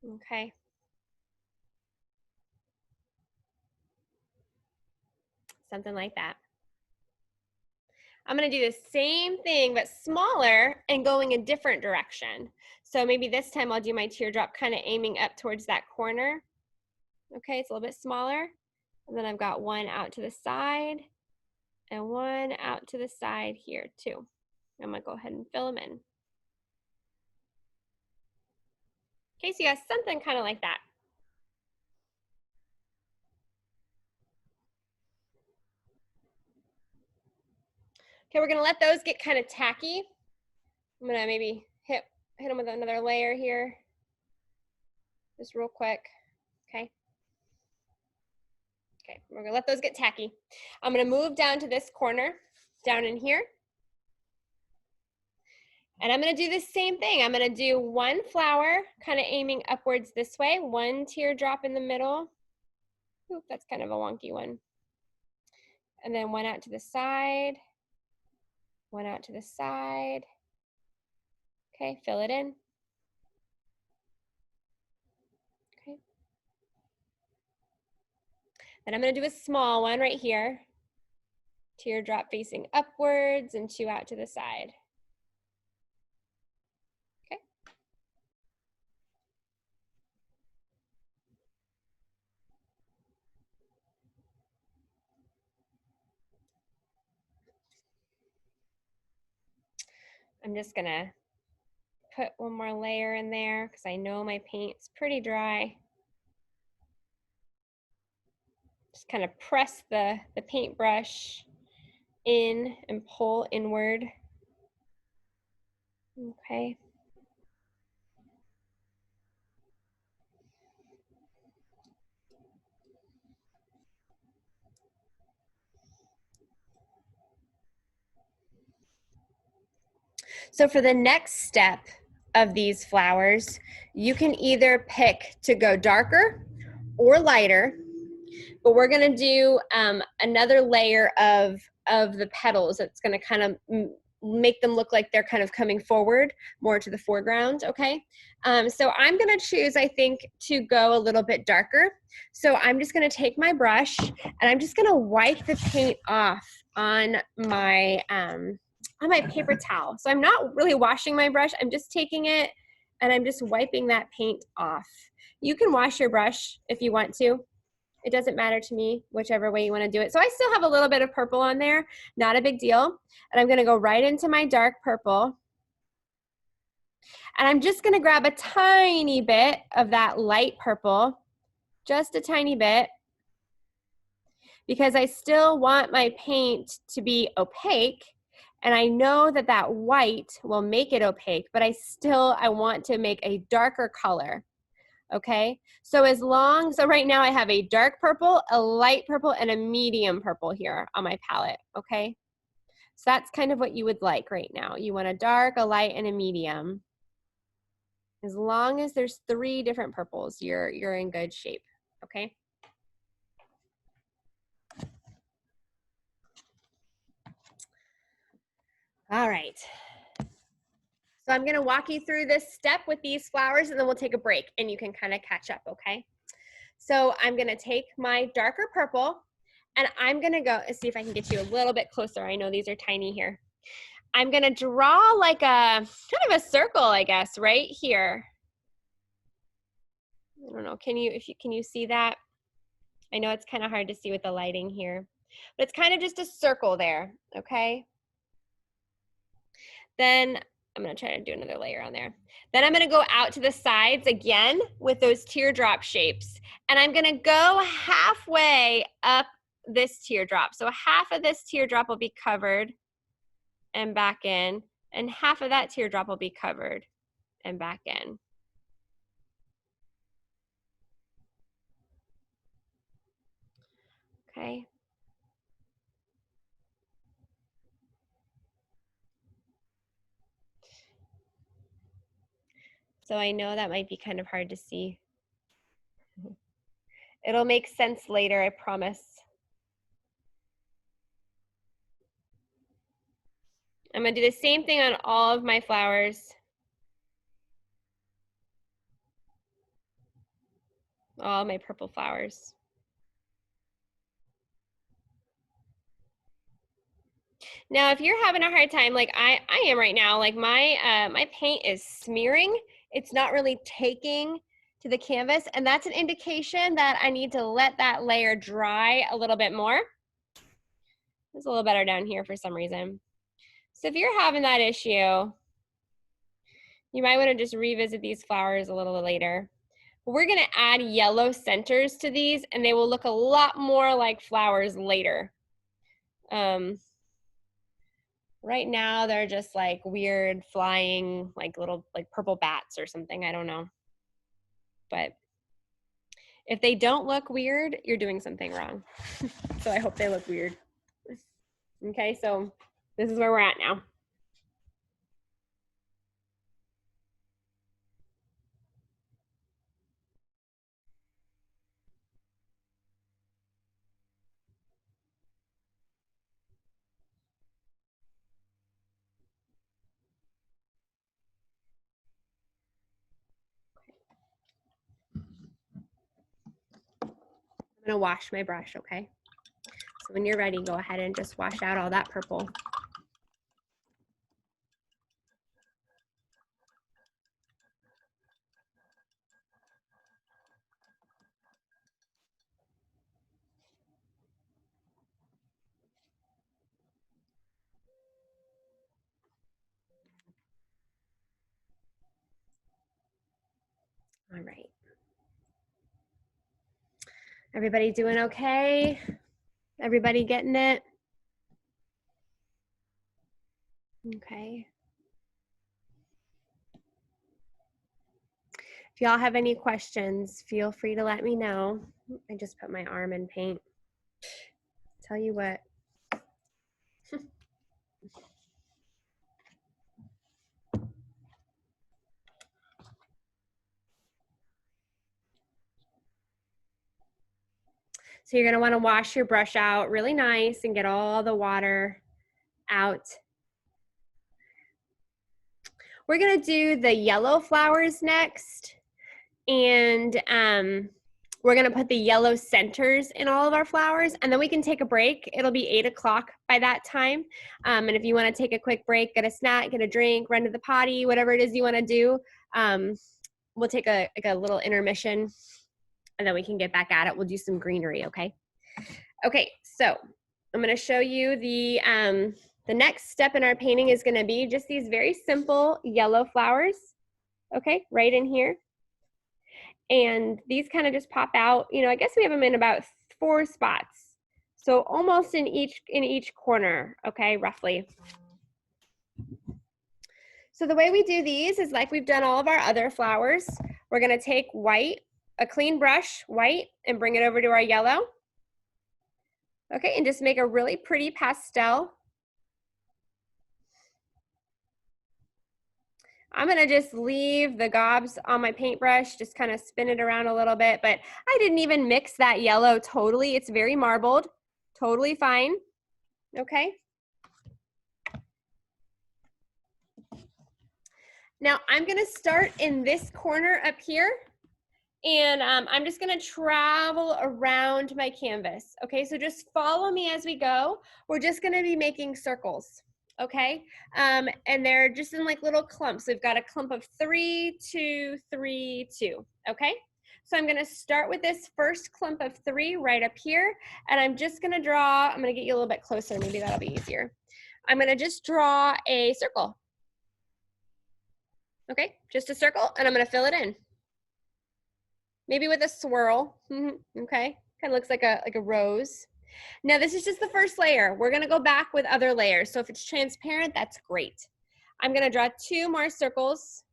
Okay. Something like that. I'm going to do the same thing, but smaller and going a different direction. So maybe this time I'll do my teardrop kind of aiming up towards that corner. Okay, it's a little bit smaller. And then I've got one out to the side and one out to the side here too. I'm going to go ahead and fill them in. Okay, so you have something kind of like that. Okay, we're gonna let those get kind of tacky. I'm gonna maybe hit them with another layer here, just real quick, okay? Okay, we're gonna let those get tacky. I'm gonna move down to this corner, down in here. And I'm gonna do the same thing. I'm gonna do one flower, kind of aiming upwards this way, one teardrop in the middle. Oop, that's kind of a wonky one. And then one out to the side, one out to the side. Okay, fill it in. Okay. Then I'm going to do a small one right here. Teardrop facing upwards and two out to the side. Okay. I'm just going to put one more layer in there because I know my paint's pretty dry. Just kind of press the paintbrush in and pull inward. Okay. So for the next step of these flowers, you can either pick to go darker or lighter, but we're gonna do another layer of the petals. It's gonna kind of make them look like they're kind of coming forward more to the foreground, okay? So I'm gonna choose, I think, to go a little bit darker. So I'm just gonna take my brush and I'm just gonna wipe the paint off on my paper towel. So I'm not really washing my brush, I'm just taking it and I'm just wiping that paint off. You can wash your brush if you want to. It doesn't matter to me, whichever way you want to do it. So I still have a little bit of purple on there, not a big deal. And I'm going to go right into my dark purple. And I'm just going to grab a tiny bit of that light purple, just a tiny bit, because I still want my paint to be opaque. And I know that that white will make it opaque, but I want to make a darker color. Okay, so right now I have a dark purple, a light purple, and a medium purple here on my palette, okay? So that's kind of what you would like right now. You want a dark, a light, and a medium. As long as there's 3 different purples, you're in good shape, okay? All right. So I'm gonna walk you through this step with these flowers and then we'll take a break and you can kind of catch up, okay? So I'm gonna take my darker purple and I'm gonna go, see if I can get you a little bit closer. I know these are tiny here. I'm gonna draw like kind of a circle, I guess, right here. I don't know, can you see that? I know it's kind of hard to see with the lighting here, but it's kind of just a circle there, okay? Then I'm gonna try to do another layer on there. Then I'm gonna go out to the sides again with those teardrop shapes. And I'm gonna go halfway up this teardrop. So half of this teardrop will be covered and back in, and half of that teardrop will be covered and back in. Okay. So I know that might be kind of hard to see. It'll make sense later, I promise. I'm gonna do the same thing on all of my flowers. All my purple flowers. Now, if you're having a hard time, like I am right now, like my paint is smearing. It's not really taking to the canvas, and that's an indication that I need to let that layer dry a little bit more. It's a little better down here for some reason. So if you're having that issue, you might want to just revisit these flowers a little later. We're gonna add yellow centers to these, and they will look a lot more like flowers later. Right now, they're just like weird flying, like little like purple bats or something. I don't know. But if they don't look weird, you're doing something wrong. So I hope they look weird. Okay, so this is where we're at now. I'm gonna wash my brush, okay? So when you're ready, go ahead and just wash out all that purple. All right. Everybody doing okay? Everybody getting it? Okay. If y'all have any questions, feel free to let me know. I just put my arm in paint. Tell you what. So you're gonna wanna wash your brush out really nice and get all the water out. We're gonna do the yellow flowers next, and we're gonna put the yellow centers in all of our flowers, and then we can take a break. It'll be 8 o'clock by that time. And if you wanna take a quick break, get a snack, get a drink, run to the potty, whatever it is you wanna do, we'll take a little intermission, and then we can get back at it. We'll do some greenery, okay? Okay, so I'm gonna show you the next step in our painting is gonna be just these very simple yellow flowers, okay, right in here. And these kind of just pop out, you know, I guess we have them in about 4 spots. So almost in each corner, okay, roughly. So the way we do these is like we've done all of our other flowers. We're gonna take white, a clean brush, white, and bring it over to our yellow. Okay, and just make a really pretty pastel. I'm gonna just leave the gobs on my paintbrush, just kind of spin it around a little bit, but I didn't even mix that yellow totally. It's very marbled, totally fine, okay? Now I'm gonna start in this corner up here, and I'm just gonna travel around my canvas, okay? So just follow me as we go. We're just gonna be making circles. Okay, and they're just in like little clumps. We've got a clump of 3, 2, 3, 2, okay? So I'm gonna start with this first clump of 3 right up here, and I'm just gonna draw, I'm gonna get you a little bit closer, maybe that'll be easier. I'm gonna just draw a circle. Okay, just a circle, and I'm gonna fill it in. Maybe with a swirl, okay? Kind of looks like a rose. Now this is just the first layer. We're gonna go back with other layers. So if it's transparent, that's great. I'm gonna draw 2 more circles.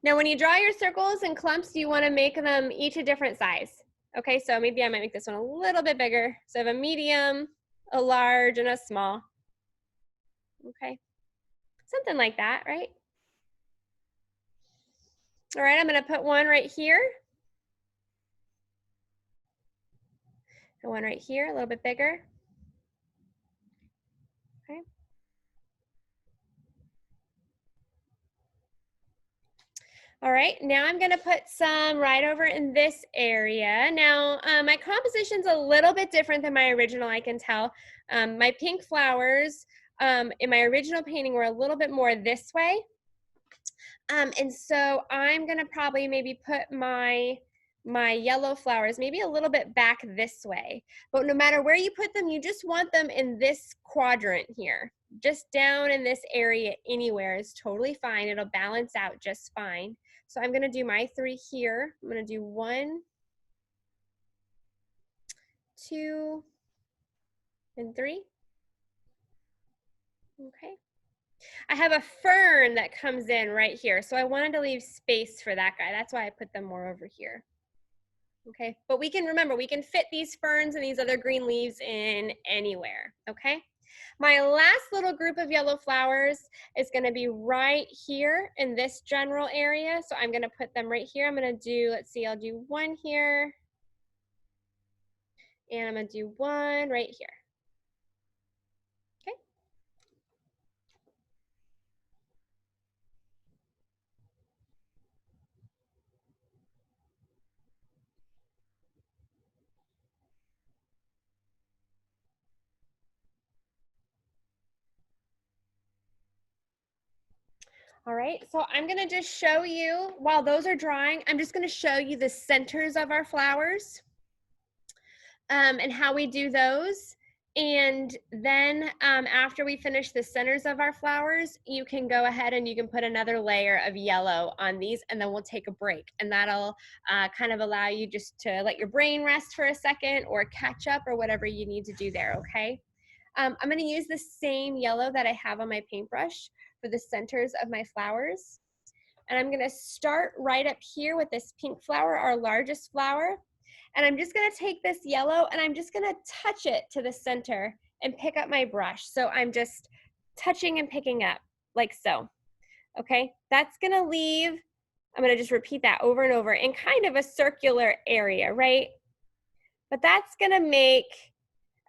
Now when you draw your circles and clumps, you wanna make them each a different size. Okay, so maybe I might make this one a little bit bigger. So I have a medium, a large, and a small. Okay, something like that, right? All right, I'm gonna put one right here. And one right here, a little bit bigger. Okay. All right, now I'm gonna put some right over in this area. Now, my composition's a little bit different than my original, I can tell. My pink flowers in my original painting were a little bit more this way. And so I'm gonna probably maybe put my yellow flowers maybe a little bit back this way. But no matter where you put them, you just want them in this quadrant here. Just down in this area anywhere is totally fine. It'll balance out just fine. So I'm gonna do my 3 here. I'm gonna do 1, 2, and 3. Okay. I have a fern that comes in right here. So I wanted to leave space for that guy. That's why I put them more over here. Okay, but we can remember, we can fit these ferns and these other green leaves in anywhere, okay? My last little group of yellow flowers is gonna be right here in this general area. So I'm gonna put them right here. I'm gonna do, let's see, I'll do 1 here. And I'm gonna do 1 right here. Okay. All right, so I'm gonna just show you, while those are drying, I'm just gonna show you the centers of our flowers and how we do those. And then after we finish the centers of our flowers, you can go ahead and you can put another layer of yellow on these, and then we'll take a break. And that'll kind of allow you just to let your brain rest for a second or catch up or whatever you need to do there, okay? I'm gonna use the same yellow that I have on my paintbrush for the centers of my flowers. And I'm gonna start right up here with this pink flower, our largest flower. And I'm just gonna take this yellow and I'm just gonna touch it to the center and pick up my brush. So I'm just touching and picking up like so, okay? That's gonna leave, I'm gonna just repeat that over and over in kind of a circular area, right? But that's gonna make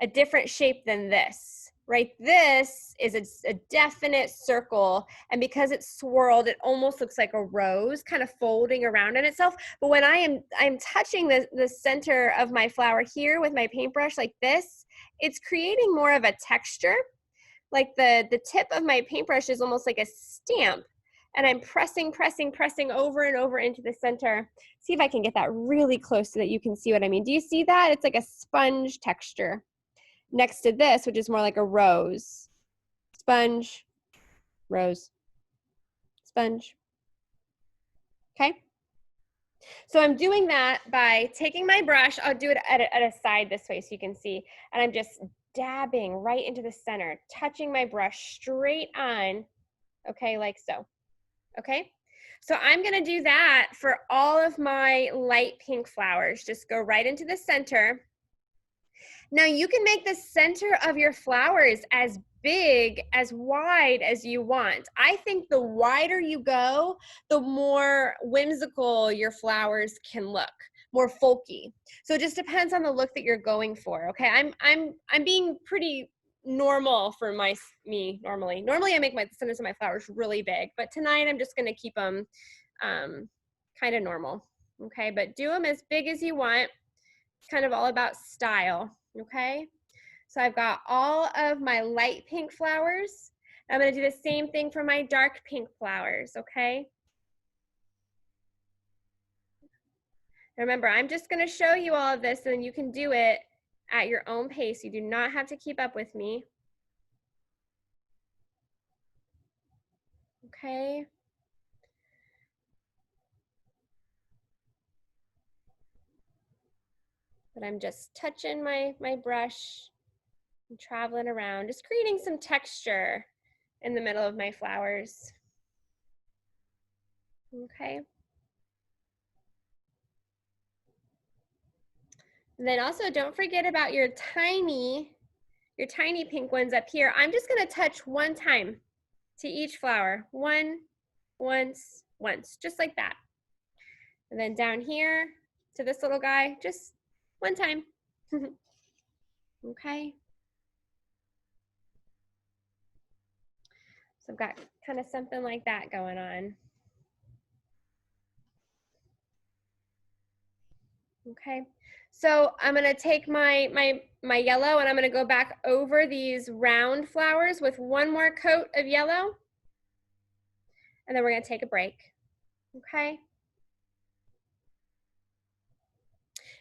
a different shape than this. right? This is a definite circle, and because it's swirled, it almost looks like a rose kind of folding around in itself. But when I'm touching the center of my flower here with my paintbrush like this, it's creating more of a texture. Like the tip of my paintbrush is almost like a stamp, and I'm pressing over and over into the center. See if I can get that really close so that you can see what I mean. Do you see that? It's like a sponge texture next to this, which is more like a rose. Sponge, rose, sponge. Okay. So I'm doing that by taking my brush. I'll do it at a side this way so you can see. And I'm just dabbing right into the center, touching my brush straight on, okay, like so. Okay. So I'm going to do that for all of my light pink flowers. Just go right into the center. Now you can make the center of your flowers as big, as wide as you want. I think the wider you go, the more whimsical your flowers can look, more folky. So it just depends on the look that you're going for. Okay, I'm being pretty normal for me normally. Normally I make my centers of my flowers really big, but tonight I'm just going to keep them kind of normal. Okay, but do them as big as you want. It's kind of all about style. Okay. So I've got all of my light pink flowers. I'm going to do the same thing for my dark pink flowers, okay? Remember, I'm just going to show you all of this and you can do it at your own pace. You do not have to keep up with me. Okay? But I'm just touching my brush and traveling around, just creating some texture in the middle of my flowers. Okay? And then also don't forget about your tiny pink ones up here. I'm just gonna touch one time to each flower. Once, just like that. And then down here to this little guy, just one time. Okay. So I've got kind of something like that going on. Okay. So I'm gonna take my yellow and I'm gonna go back over these round flowers with one more coat of yellow. And then we're gonna take a break. Okay.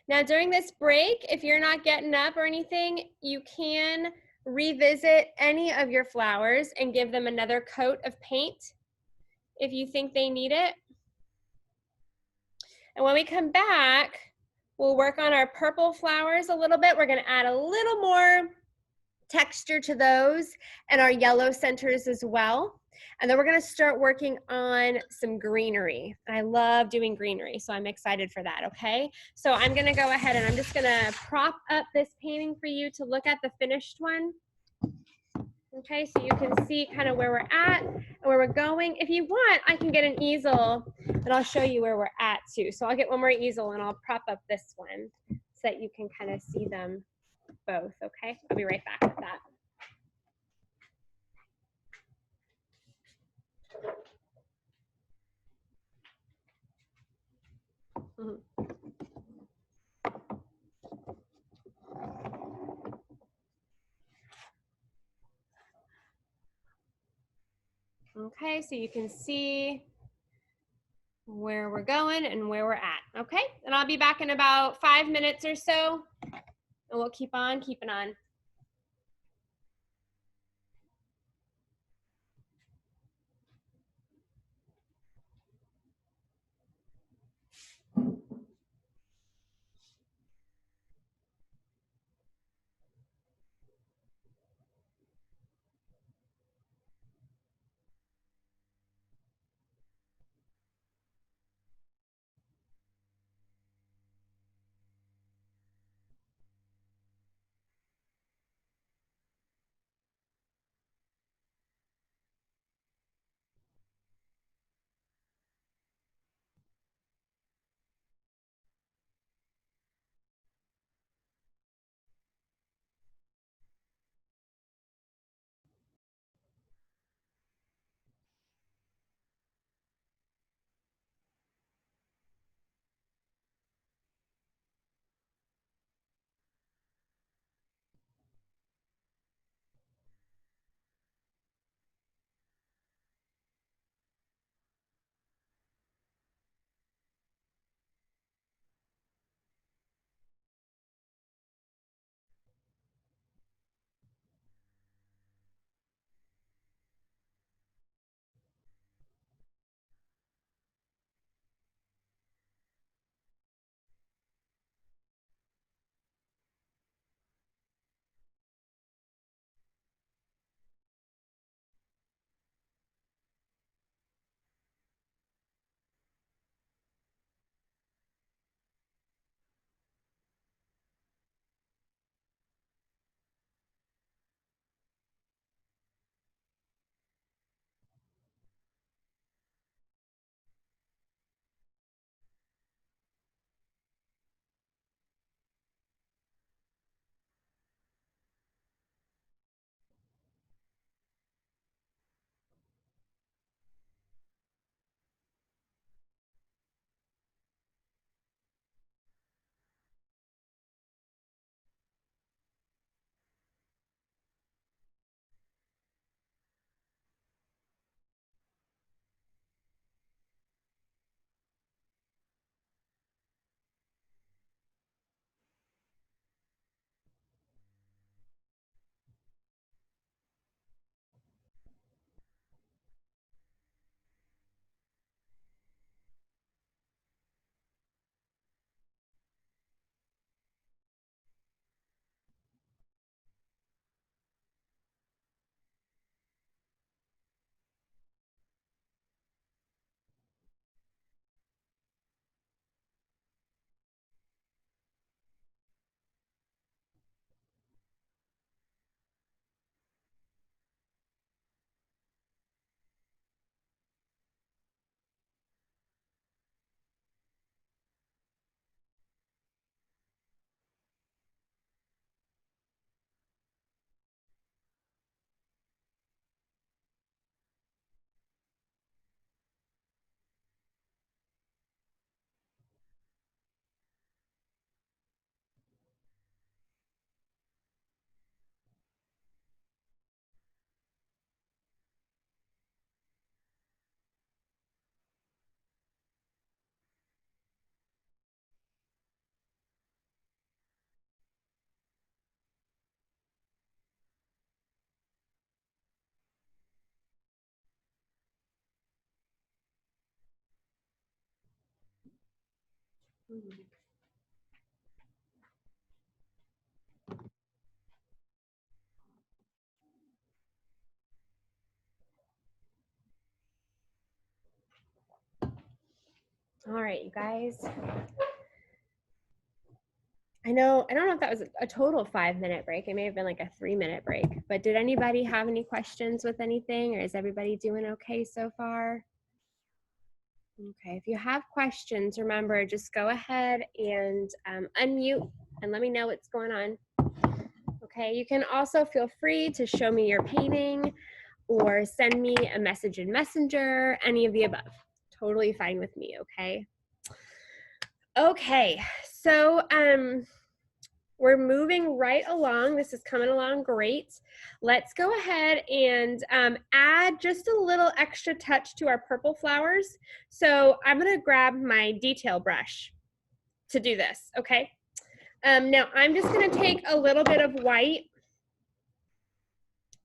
Now during this break, if you're not getting up or anything, you can revisit any of your flowers and give them another coat of paint if you think they need it. And when we come back, we'll work on our purple flowers a little bit. We're gonna add a little more texture to those and our yellow centers as well. And then we're gonna start working on some greenery. I love doing greenery, so I'm excited for that, okay? So I'm gonna go ahead and I'm just gonna prop up this painting for you to look at the finished one. Okay, so you can see kind of where we're at and where we're going. If you want, I can get an easel and I'll show you where we're at too. So I'll get one more easel and I'll prop up this one so that you can kind of see them both, okay? I'll be right back with that. Okay, so you can see where we're going and where we're at, okay? And I'll be back in about 5 minutes or so, and we'll keep on keeping on. All right, you guys. I don't know if that was a total 5-minute break. It may have been like a 3-minute break, but did anybody have any questions with anything, or is everybody doing okay so far? Okay, if you have questions, remember, just go ahead and unmute and let me know what's going on. Okay, you can also feel free to show me your painting or send me a message in Messenger, any of the above. Totally fine with me, okay? Okay, so we're moving right along. This is coming along great. Let's go ahead and add just a little extra touch to our purple flowers. So I'm gonna grab my detail brush to do this, okay? Now I'm just gonna take a little bit of white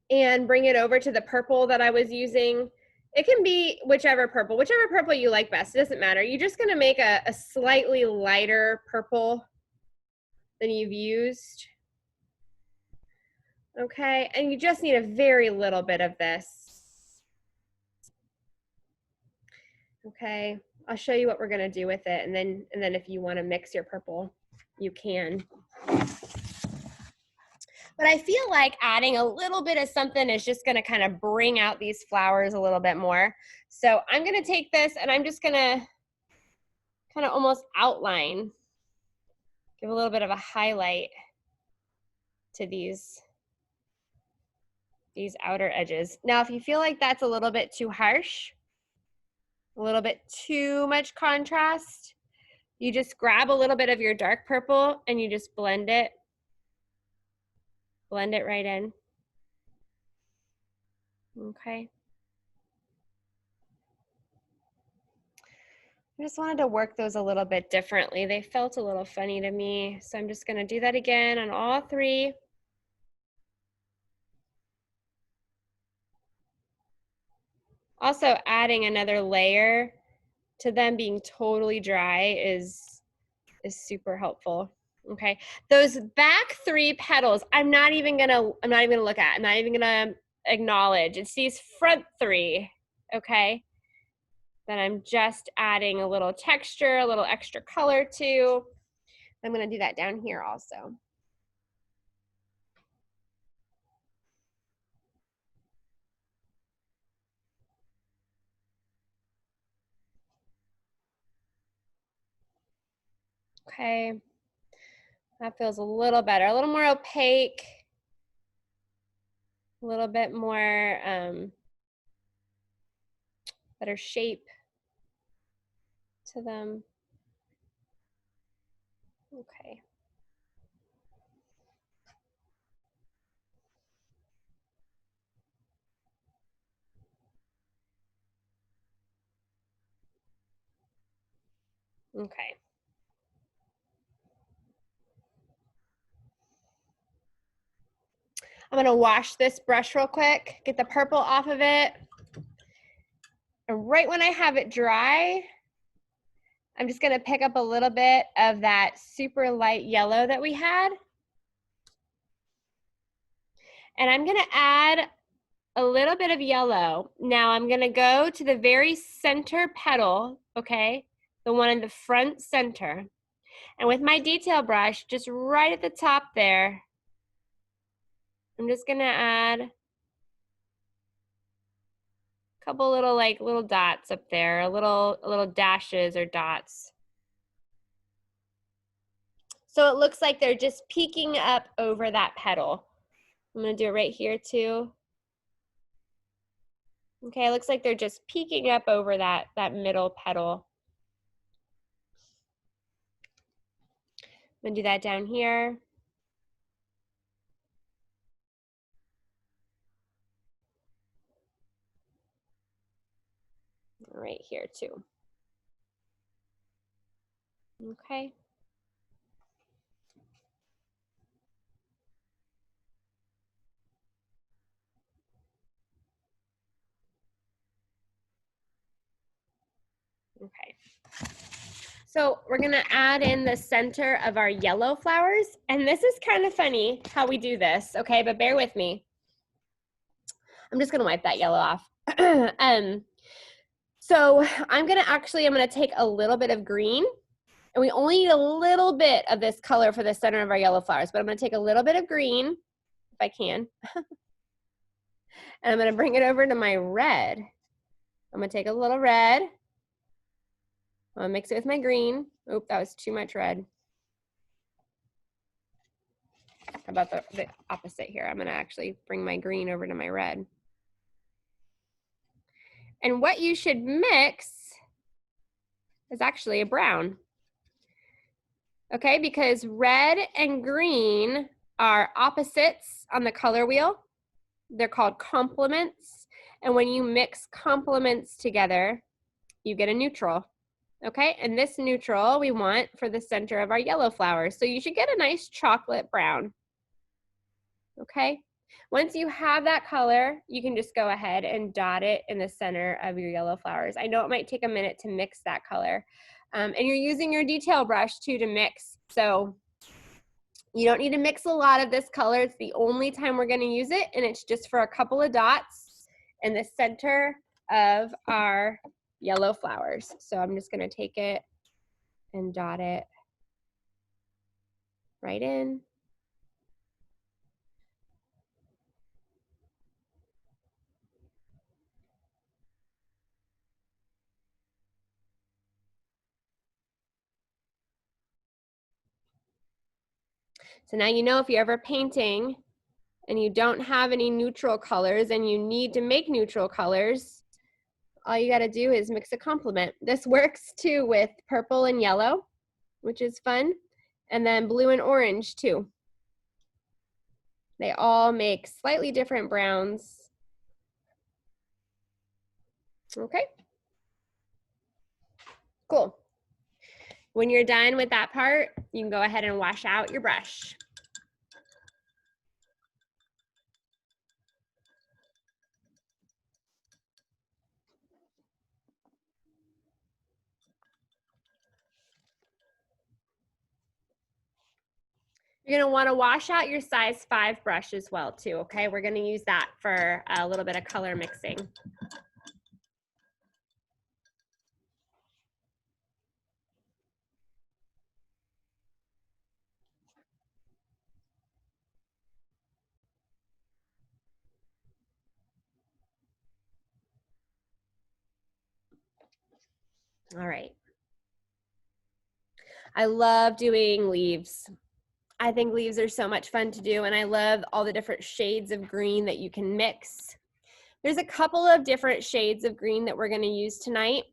and bring it over to the purple that I was using. It can be whichever purple you like best, it doesn't matter. You're just gonna make a slightly lighter purple than you've used. Okay, and you just need a very little bit of this. Okay, I'll show you what we're gonna do with it, and then if you wanna mix your purple, you can. But I feel like adding a little bit of something is just gonna kind of bring out these flowers a little bit more. So I'm gonna take this and I'm just gonna kind of almost outline, give a little bit of a highlight to these outer edges. Now, if you feel like that's a little bit too harsh, a little bit too much contrast, you just grab a little bit of your dark purple and you just blend it right in. Okay. I just wanted to work those a little bit differently. They felt a little funny to me. So I'm just gonna do that again on all three. Also, adding another layer to them being totally dry is super helpful. Okay, those back 3 petals, I'm not even gonna look at. I'm not even gonna acknowledge. It's these front 3, okay, that I'm just adding a little texture, a little extra color to. I'm gonna do that down here also. Okay, that feels a little better, a little more opaque, a little bit more better shape to them. Okay. Okay. I'm gonna wash this brush real quick, get the purple off of it. And right when I have it dry, I'm just gonna pick up a little bit of that super light yellow that we had. And I'm gonna add a little bit of yellow. Now I'm gonna go to the very center petal, okay? The one in the front center. And with my detail brush, just right at the top there, I'm just gonna add a couple little little dots up there, a little dashes or dots. So it looks like they're just peeking up over that petal. I'm gonna do it right here too. Okay, it looks like they're just peeking up over that middle petal. I'm gonna do that down here. Right here too. Okay. Okay. So we're gonna add in the center of our yellow flowers. And this is kind of funny how we do this, okay? But bear with me. I'm just gonna wipe that yellow off. So I'm gonna take a little bit of green, and we only need a little bit of this color for the center of our yellow flowers, but I'm gonna take a little bit of green, if I can, and I'm gonna bring it over to my red. I'm gonna take a little red, I'm gonna mix it with my green. Oop, that was too much red. How about the opposite here? I'm gonna actually bring my green over to my red. And what you should mix is actually a brown. Okay, because red and green are opposites on the color wheel. They're called complements. And when you mix complements together, you get a neutral. Okay, and this neutral we want for the center of our yellow flowers. So you should get a nice chocolate brown. Okay, once you have that color, you can just go ahead and dot it in the center of your yellow flowers. I know it might take a minute to mix that color. And you're using your detail brush too to mix. So you don't need to mix a lot of this color. It's the only time we're gonna use it, and it's just for a couple of dots in the center of our yellow flowers. So I'm just gonna take it and dot it right in. So now you know if you're ever painting and you don't have any neutral colors and you need to make neutral colors, all you gotta do is mix a complement. This works too with purple and yellow, which is fun, and then blue and orange too. They all make slightly different browns. Okay, cool. When you're done with that part, you can go ahead and wash out your brush. You're gonna wanna wash out your size 5 brush as well too, okay? We're gonna use that for a little bit of color mixing. All right. I love doing leaves. I think leaves are so much fun to do, and I love all the different shades of green that you can mix. There's a couple of different shades of green that we're gonna use tonight.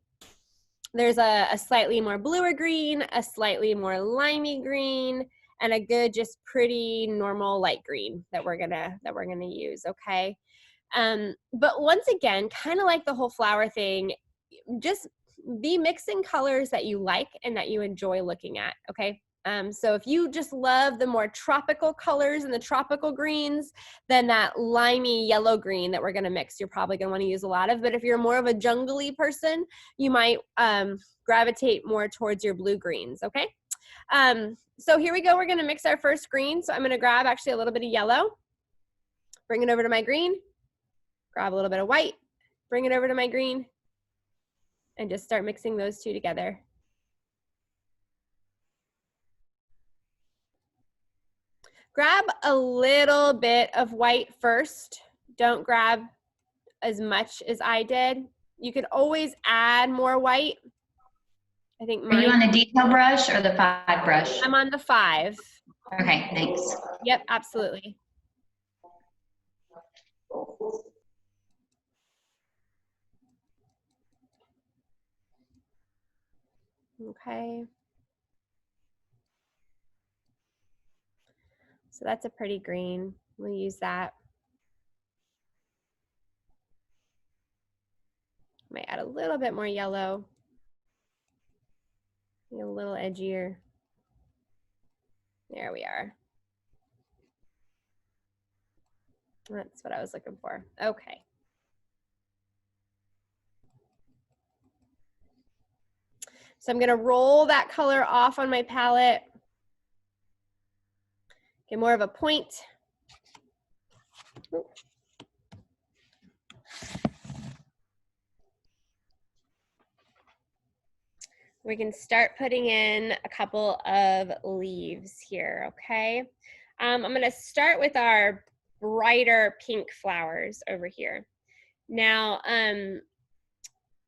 There's a slightly more bluer green, a slightly more limey green, and a good, just pretty normal light green that we're gonna use, okay? But once again, kind of like the whole flower thing, just be mixing colors that you like and that you enjoy looking at, okay? So if you just love the more tropical colors and the tropical greens, then that limey yellow green that we're gonna mix, you're probably gonna wanna use a lot of. But if you're more of a jungly person, you might gravitate more towards your blue greens, okay? So here we go, we're gonna mix our first green. So I'm gonna grab actually a little bit of yellow, bring it over to my green, grab a little bit of white, bring it over to my green, and just start mixing those two together. Grab a little bit of white first. Don't grab as much as I did. You can always add more white. I think Are you on the detail brush or the 5 brush? I'm on the 5. Okay, thanks. Yep, absolutely. Okay. So that's a pretty green. We'll use that. Might add a little bit more yellow. A little edgier. There we are. That's what I was looking for. Okay. So I'm gonna roll that color off on my palette. Get more of a point. Ooh. We can start putting in a couple of leaves here, okay? I'm gonna start with our brighter pink flowers over here. Now,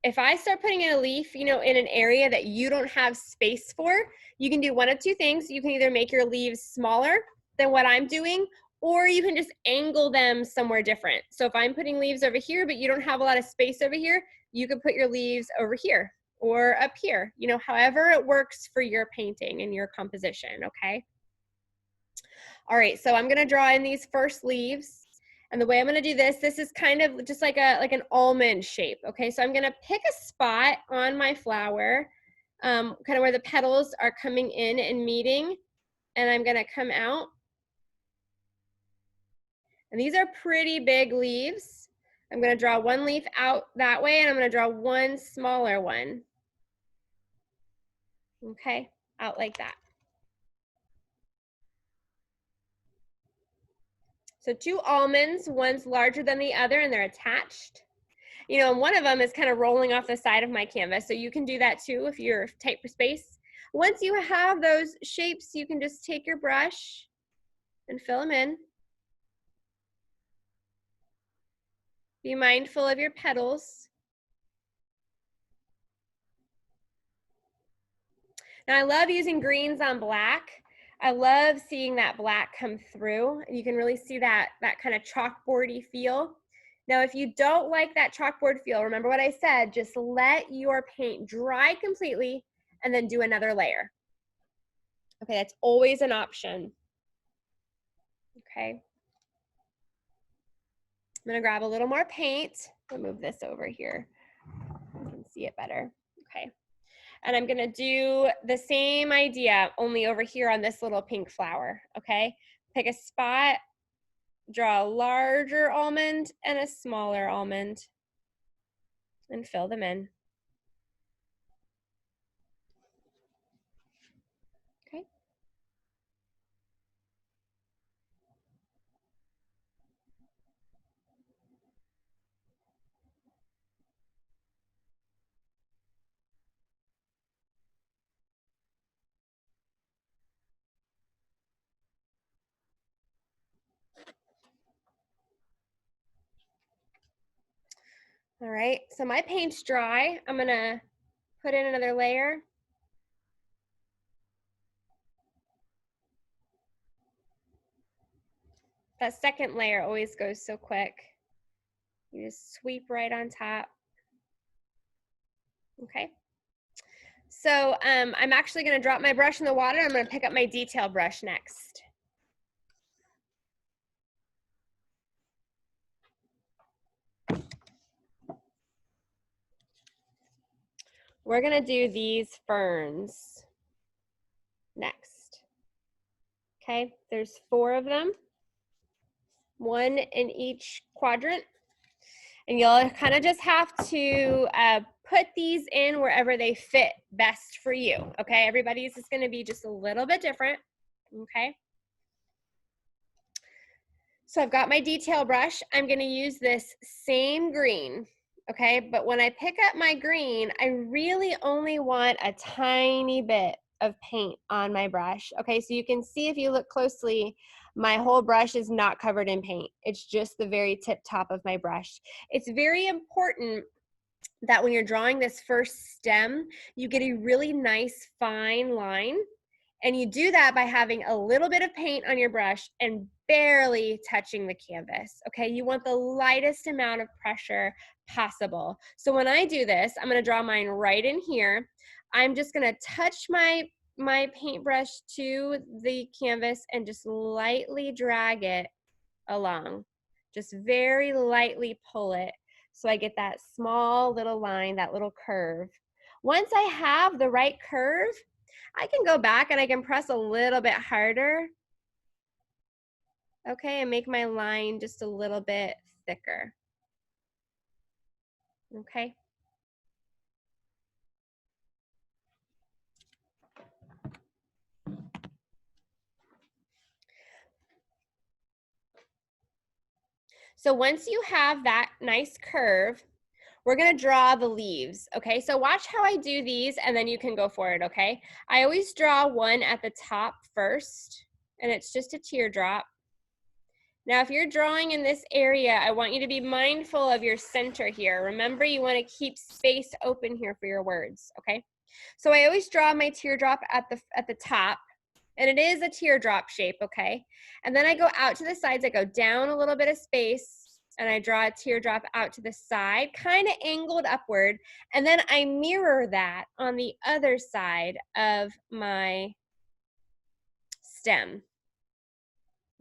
if I start putting in a leaf, you know, in an area that you don't have space for, you can do one of two things. You can either make your leaves smaller than what I'm doing, or you can just angle them somewhere different. So if I'm putting leaves over here, but you don't have a lot of space over here, you can put your leaves over here or up here, you know, however it works for your painting and your composition, okay? All right, so I'm gonna draw in these first leaves. And the way I'm gonna do this is kind of just like an almond shape, okay? So I'm gonna pick a spot on my flower, kind of where the petals are coming in and meeting, and I'm gonna come out. And these are pretty big leaves. I'm gonna draw one leaf out that way, and I'm gonna draw one smaller one. Okay, out like that. So two almonds, one's larger than the other, and they're attached. You know, and one of them is kind of rolling off the side of my canvas. So you can do that too if you're tight for space. Once you have those shapes, you can just take your brush and fill them in. Be mindful of your petals. Now I love using greens on black. I love seeing that black come through. You can really see that kind of chalkboardy feel. Now, if you don't like that chalkboard feel, remember what I said, just let your paint dry completely and then do another layer. Okay, that's always an option. Okay. I'm gonna grab a little more paint. I'll move this over here. You can see it better. Okay. And I'm gonna do the same idea, only over here on this little pink flower, okay? Pick a spot, draw a larger almond and a smaller almond, and fill them in. Okay. All right, so my paint's dry. I'm gonna put in another layer. That second layer always goes so quick. You just sweep right on top. Okay. So I'm actually gonna drop my brush in the water. I'm gonna pick up my detail brush next. We're gonna do these ferns next. Okay, there's 4 of them, 1 in each quadrant. And you'll kind of just have to put these in wherever they fit best for you, okay? Everybody's is gonna be just a little bit different, okay? So I've got my detail brush. I'm gonna use this same green, okay? But when I pick up my green, I really only want a tiny bit of paint on my brush, okay? So you can see if you look closely, my whole brush is not covered in paint. It's just the very tip top of my brush. It's very important that when you're drawing this first stem, you get a really nice fine line. And you do that by having a little bit of paint on your brush and barely touching the canvas, okay? You want the lightest amount of pressure possible. So when I do this, I'm gonna draw mine right in here. I'm just gonna touch my paintbrush to the canvas and just lightly drag it along. Just very lightly pull it so I get that small little line, that little curve. Once I have the right curve, I can go back and I can press a little bit harder, okay, and make my line just a little bit thicker, okay? So once you have that nice curve, we're gonna draw the leaves, okay? So watch how I do these and then you can go for it, okay? I always draw one at the top first, and it's just a teardrop. Now, if you're drawing in this area, I want you to be mindful of your center here. Remember, you wanna keep space open here for your words, okay? So I always draw my teardrop at the top, and it is a teardrop shape, okay? And then I go out to the sides, I go down a little bit of space, and I draw a teardrop out to the side, kind of angled upward, and then I mirror that on the other side of my stem.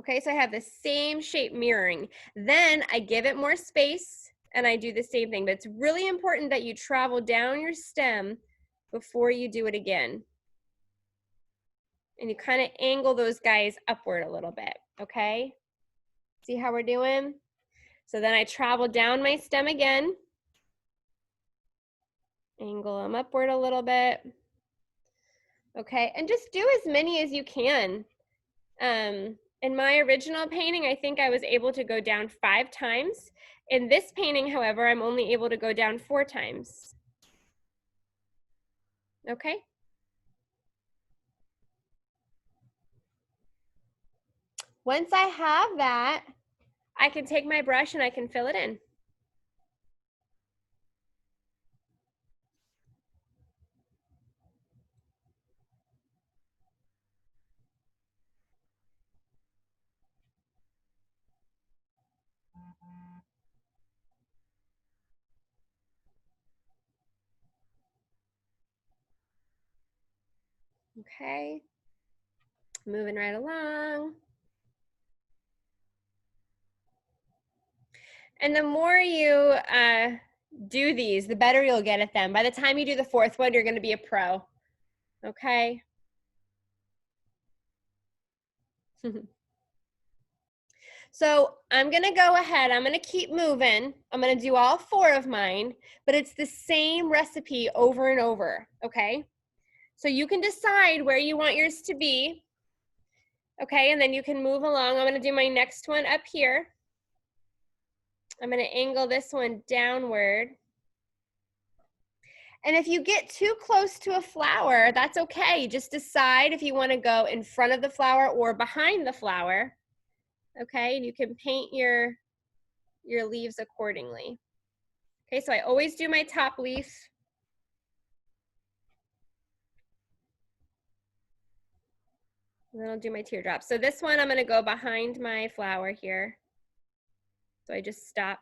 Okay, so I have the same shape mirroring. Then I give it more space, and I do the same thing, but it's really important that you travel down your stem before you do it again. And you kind of angle those guys upward a little bit, okay? See how we're doing? So then I travel down my stem again, angle them upward a little bit, okay? And just do as many as you can. In my original painting, I think I was able to go down 5 times. In this painting, however, I'm only able to go down 4 times. Okay? Once I have that, I can take my brush and I can fill it in. Okay, moving right along. And the more you do these, the better you'll get at them. By the time you do the 4th one, you're going to be a pro. Okay? So I'm going to go ahead. I'm going to keep moving. I'm going to do all 4 of mine, but it's the same recipe over and over. Okay? So you can decide where you want yours to be. Okay? And then you can move along. I'm going to do my next one up here. I'm going to angle this one downward. And if you get too close to a flower, that's okay. Just decide if you want to go in front of the flower or behind the flower. Okay, and you can paint your leaves accordingly. Okay, so I always do my top leaf. And then I'll do my teardrop. So this one, I'm going to go behind my flower here. So I just stop.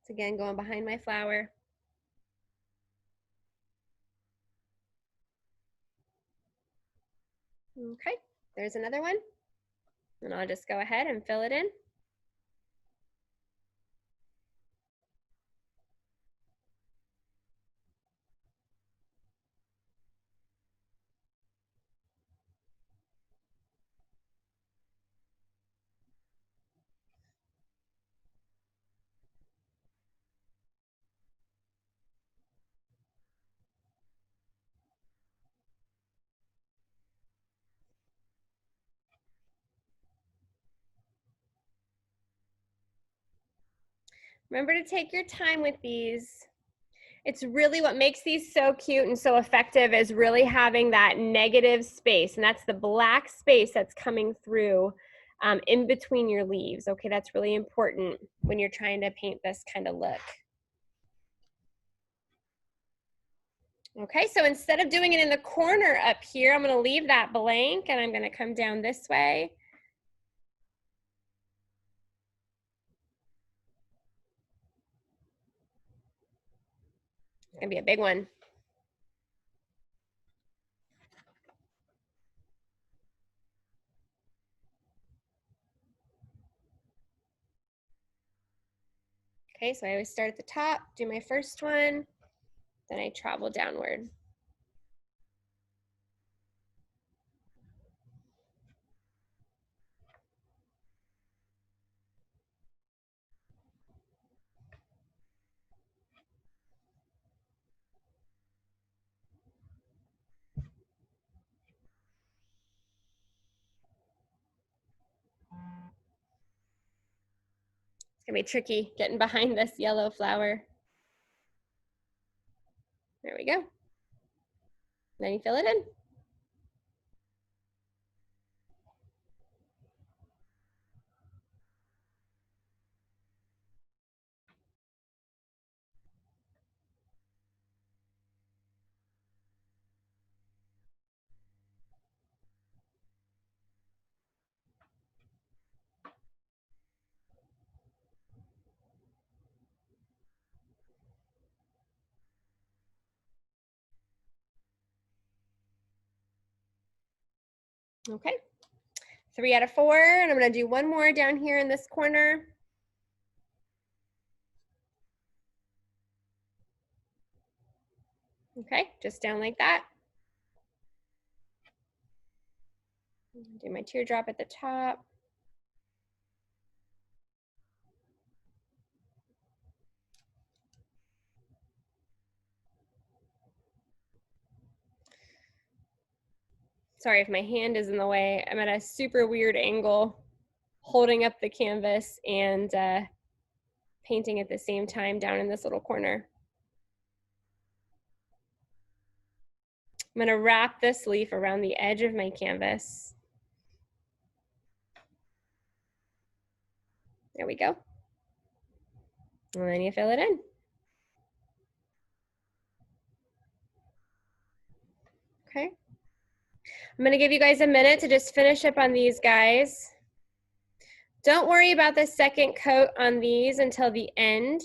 It's again going behind my flower. Okay, there's another one. And I'll just go ahead and fill it in. Remember to take your time with these. It's really what makes these so cute and so effective is really having that negative space, and that's the black space that's coming through in between your leaves. Okay, that's really important when you're trying to paint this kind of look. Okay, so instead of doing it in the corner up here, I'm gonna leave that blank and I'm gonna come down this way. It's gonna be a big one. Okay, so I always start at the top, do my first one, then I travel downward. gonna be tricky getting behind this yellow flower. There we go. Then you fill it in. Okay, 3 out of 4, and I'm gonna do one more down here in this corner. Okay, just down like that. Do my teardrop at the top. Sorry if my hand is in the way. I'm at a super weird angle, holding up the canvas and painting at the same time down in this little corner. I'm gonna wrap this leaf around the edge of my canvas. There we go. And then you fill it in. Okay. I'm gonna give you guys a minute to just finish up on these guys. Don't worry about the second coat on these until the end,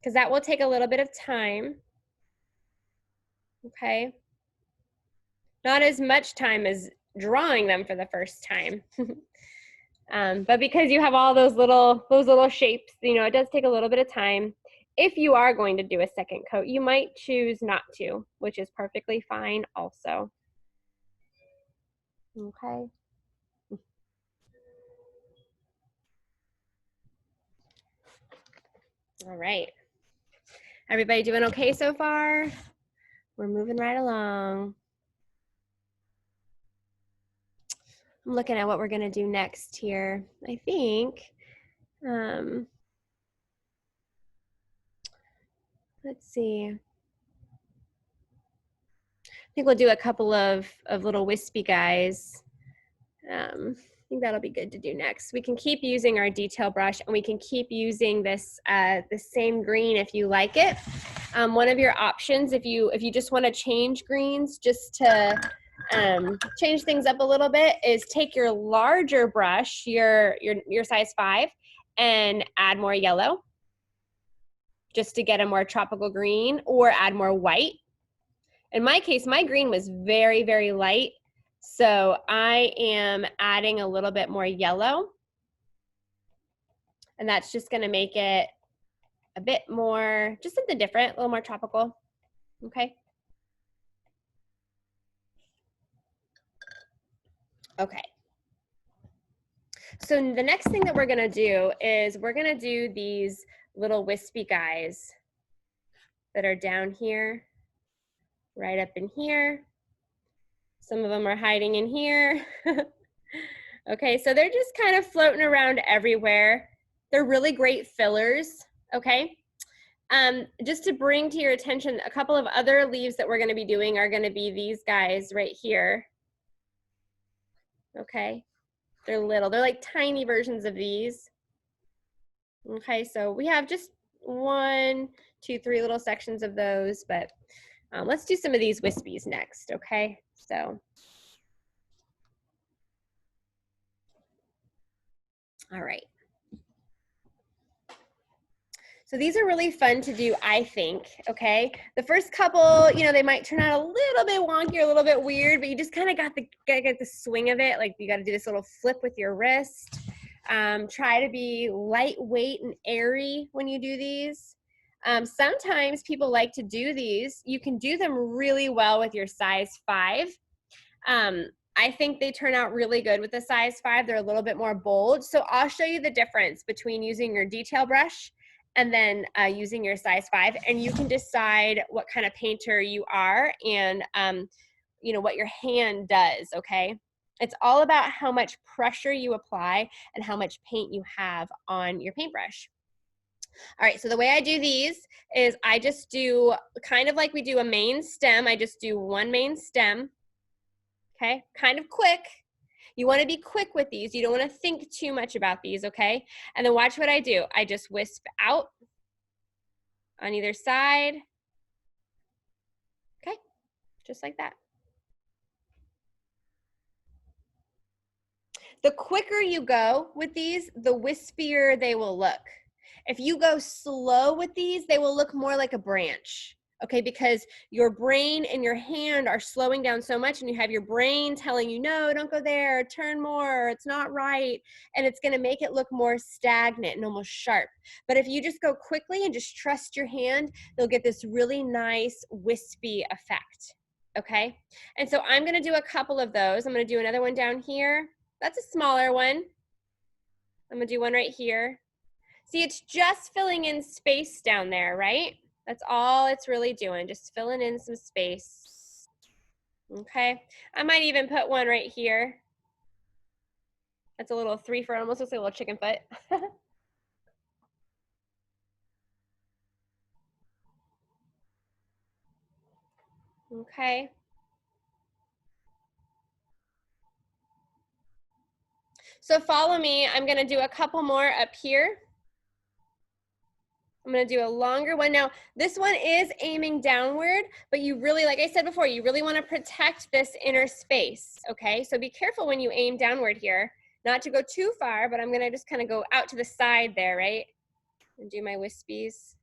because that will take a little bit of time. Okay. Not as much time as drawing them for the first time. But because you have all those little shapes, you know, it does take a little bit of time. If you are going to do a second coat, you might choose not to, which is perfectly fine also. Okay. All right. Everybody doing okay so far? We're moving right along. I'm looking at what we're gonna do next here. I think, let's see. I think we'll do a couple of little wispy guys. I think that'll be good to do next. We can keep using our detail brush, and we can keep using this the same green if you like it. One of your options, if you just want to change greens just to change things up a little bit, is take your larger brush, your size 5, and add more yellow just to get a more tropical green, or add more white. In my case, my green was very, very light, so I am adding a little bit more yellow, and that's just going to make it a bit more, just something different, a little more tropical. Okay. Okay. So the next thing that we're gonna do is we're gonna do these little wispy guys that are down here, right up in here. Some of them are hiding in here. Okay, so they're just kind of floating around everywhere. They're really great fillers, okay? Just to bring to your attention, a couple of other leaves that we're gonna be doing are gonna be these guys right here. Okay. They're little, they're like tiny versions of these. Okay, so we have just 1, 2, 3 little sections of those, but let's do some of these wispies next, okay? So, all right. So these are really fun to do, I think, okay? The first couple, you know, they might turn out a little bit wonky or a little bit weird, but you just kind of gotta get the swing of it. Like you gotta do this little flip with your wrist. Try to be lightweight and airy when you do these. Sometimes people like to do these. You can do them really well with your size 5. I think they turn out really good with the size 5. They're a little bit more bold. So I'll show you the difference between using your detail brush and then using your size 5, and you can decide what kind of painter you are and you know what your hand does, okay? It's all about how much pressure you apply and how much paint you have on your paintbrush. All right, so the way I do these is I just do kind of like we do a main stem. I just do one main stem, okay? Kind of quick. You want to be quick with these. You don't want to think too much about these, okay? And then watch what I do. I just wisp out on either side, okay? Just like that. The quicker you go with these, the wispier they will look. If you go slow with these, they will look more like a branch, okay? Because your brain and your hand are slowing down so much, and you have your brain telling you, no, don't go there, turn more, it's not right, and it's gonna make it look more stagnant and almost sharp. But if you just go quickly and just trust your hand, you'll get this really nice wispy effect, okay? And so I'm gonna do a couple of those. I'm gonna do another one down here. That's a smaller one. I'm gonna do one right here. See, it's just filling in space down there, right? That's all it's really doing, just filling in some space. Okay, I might even put one right here. That's a little 3 for almost looks like a little chicken foot. Okay. So follow me, I'm gonna do a couple more up here. I'm gonna do a longer one. Now, this one is aiming downward, but you really, like I said before, you really wanna protect this inner space, okay? So be careful when you aim downward here, not to go too far, but I'm gonna just kind of go out to the side there, right? And do my wispies.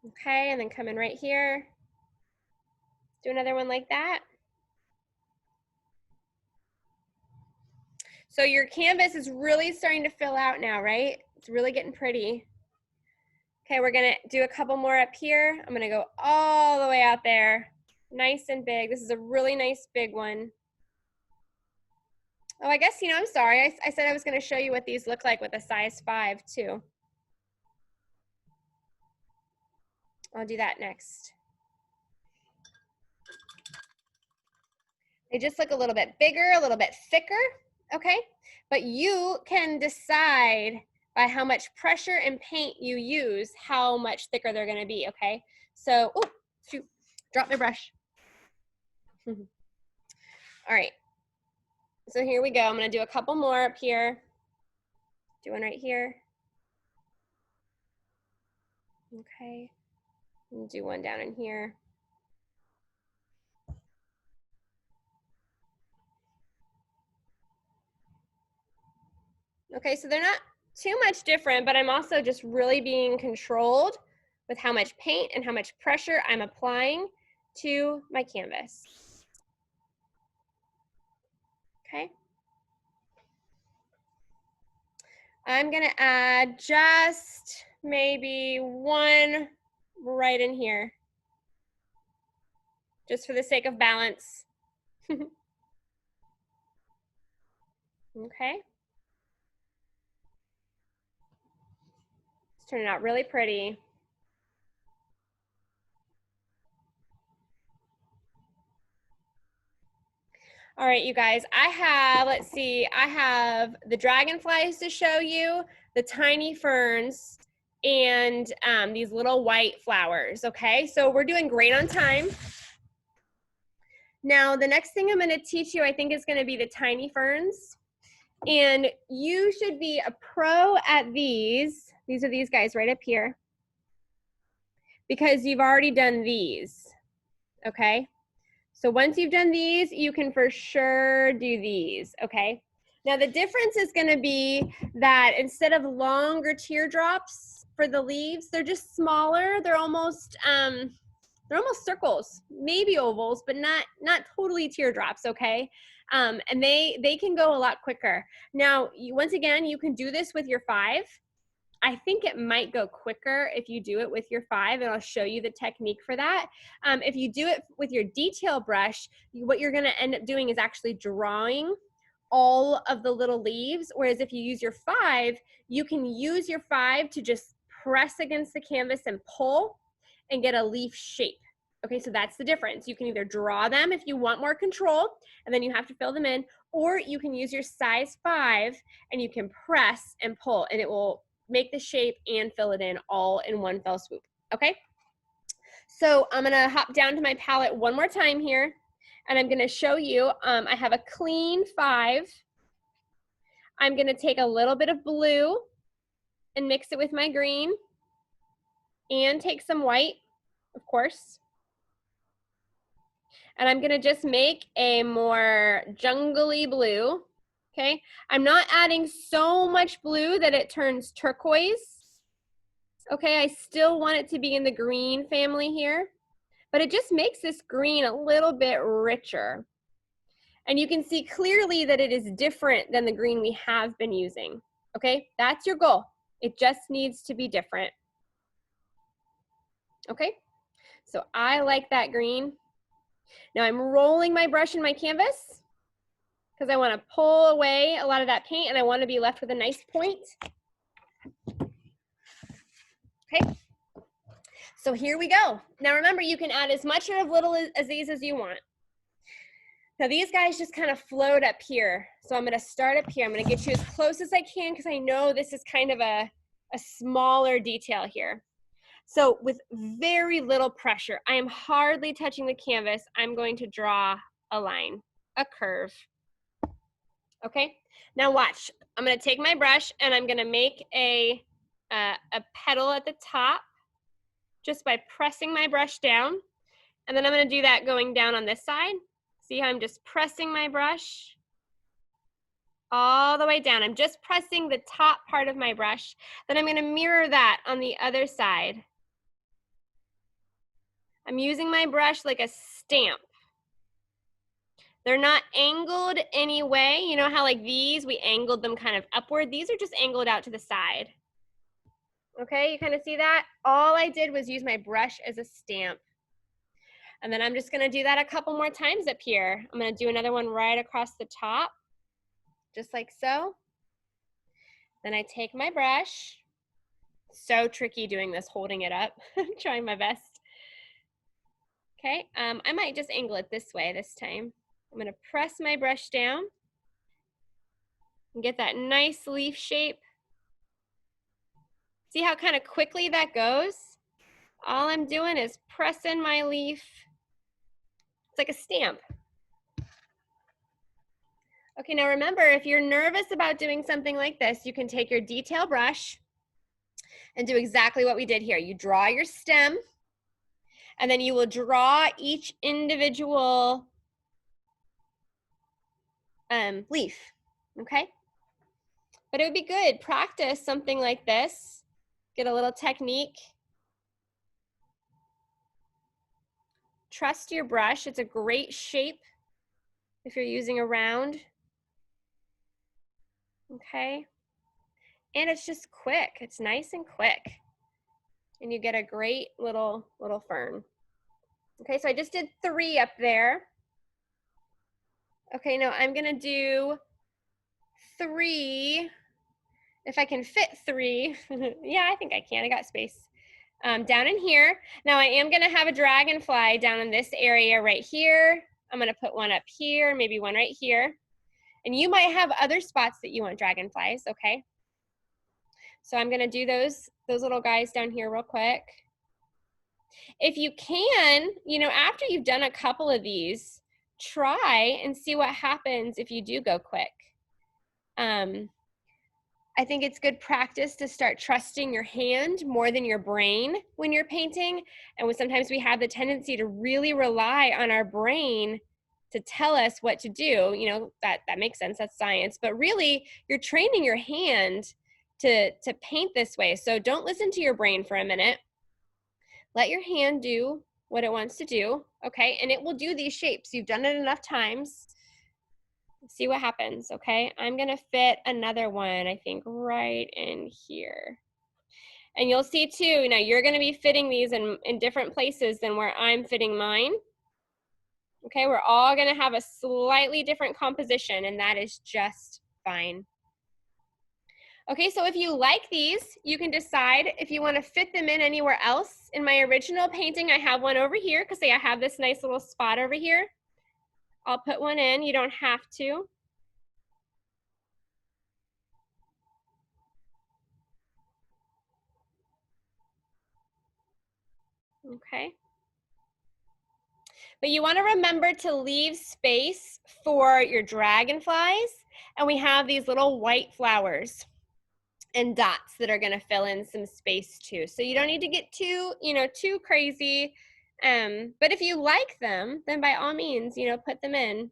Okay, and then come in right here. Do another one like that. So your canvas is really starting to fill out now, right? It's really getting pretty. Okay, we're gonna do a couple more up here. I'm gonna go all the way out there. Nice and big. This is a really nice big one. Oh, I guess, I'm sorry. I said I was gonna show you what these look like with a size 5 too. I'll do that next. They just look a little bit bigger, a little bit thicker, okay? But you can decide by how much pressure and paint you use, how much thicker they're gonna be, okay? So, oh, shoot, drop my brush. All right, so here we go. I'm gonna do a couple more up here. Do one right here. Okay, and do one down in here. Okay, so they're not too much different, but I'm also just really being controlled with how much paint and how much pressure I'm applying to my canvas. Okay. I'm gonna add just maybe one right in here, just for the sake of balance. Okay. It's turning out really pretty. All right, you guys, I have, let's see, I have the dragonflies to show you, the tiny ferns, and these little white flowers, okay? So we're doing great on time. Now, the next thing I'm gonna teach you, I think, is gonna be the tiny ferns. And you should be a pro at these. These are these guys right up here, because you've already done these, okay? So once you've done these, you can for sure do these, okay? Now the difference is gonna be that instead of longer teardrops for the leaves, they're just smaller. They're almost circles, maybe ovals, but not totally teardrops, okay? And they can go a lot quicker. Now, once again, you can do this with your 5. I think it might go quicker if you do it with your 5, and I'll show you the technique for that. If you do it with your detail brush, what you're gonna end up doing is actually drawing all of the little leaves, whereas if you use your 5, you can use your 5 to just press against the canvas and pull and get a leaf shape, Okay, so that's the difference. You can either draw them if you want more control, and then you have to fill them in, or you can use your size 5 and you can press and pull, and it will make the shape and fill it in all in one fell swoop. Okay, so I'm gonna hop down to my palette one more time here, and I'm gonna show you, I have a clean 5. I'm gonna take a little bit of blue and mix it with my green, and take some white, of course. And I'm gonna just make a more jungly blue, okay? I'm not adding so much blue that it turns turquoise, okay? I still want it to be in the green family here, but it just makes this green a little bit richer. And you can see clearly that it is different than the green we have been using, okay? That's your goal. It just needs to be different, okay? So I like that green. Now I'm rolling my brush in my canvas because I want to pull away a lot of that paint and I want to be left with a nice point. Okay, so here we go. Now remember, you can add as much or as little as these as you want. Now these guys just kind of float up here. So I'm going to start up here. I'm going to get you as close as I can because I know this is kind of a smaller detail here. So with very little pressure, I am hardly touching the canvas. I'm going to draw a line, a curve. Okay, now watch. I'm gonna take my brush and I'm gonna make a petal at the top just by pressing my brush down. And then I'm gonna do that going down on this side. See how I'm just pressing my brush all the way down. I'm just pressing the top part of my brush. Then I'm gonna mirror that on the other side. I'm using my brush like a stamp. They're not angled anyway. You know how like these, we angled them kind of upward. These are just angled out to the side. Okay, you kind of see that? All I did was use my brush as a stamp. And then I'm just gonna do that a couple more times up here. I'm gonna do another one right across the top, just like so. Then I take my brush. So tricky doing this, holding it up. I'm trying my best. Okay, I might just angle it this way this time. I'm gonna press my brush down and get that nice leaf shape. See how kind of quickly that goes? All I'm doing is pressing my leaf. It's like a stamp. Okay, now remember, if you're nervous about doing something like this, you can take your detail brush and do exactly what we did here. You draw your stem, and then you will draw each individual leaf, okay? But it would be good, practice something like this, get a little technique. Trust your brush, it's a great shape if you're using a round. Okay, and it's just quick, it's nice and quick. And you get a great little fern. Okay, so I just did 3 up there. Okay, now I'm gonna do 3, if I can fit 3. Yeah, I think I can, I got space. Down in here. Now I am gonna have a dragonfly down in this area right here. I'm gonna put one up here, maybe one right here. And you might have other spots that you want dragonflies, okay? So I'm gonna do those little guys down here real quick. If you can, you know, after you've done a couple of these, try and see what happens if you do go quick. I think it's good practice to start trusting your hand more than your brain when you're painting. And sometimes we have the tendency to really rely on our brain to tell us what to do. You know, that makes sense, that's science. But really, you're training your hand to paint this way. So don't listen to your brain for a minute. Let your hand do what it wants to do, okay? And it will do these shapes. You've done it enough times. See what happens, okay? I'm gonna fit another one, I think, right in here. And you'll see too, now you're gonna be fitting these in different places than where I'm fitting mine. Okay, we're all gonna have a slightly different composition, and that is just fine. Okay, so if you like these, you can decide if you want to fit them in anywhere else. In my original painting, I have one over here because I have this nice little spot over here. I'll put one in, you don't have to. Okay. But you want to remember to leave space for your dragonflies. And we have these little white flowers and dots that are going to fill in some space too. So you don't need to get too, too crazy. But if you like them, then by all means, put them in.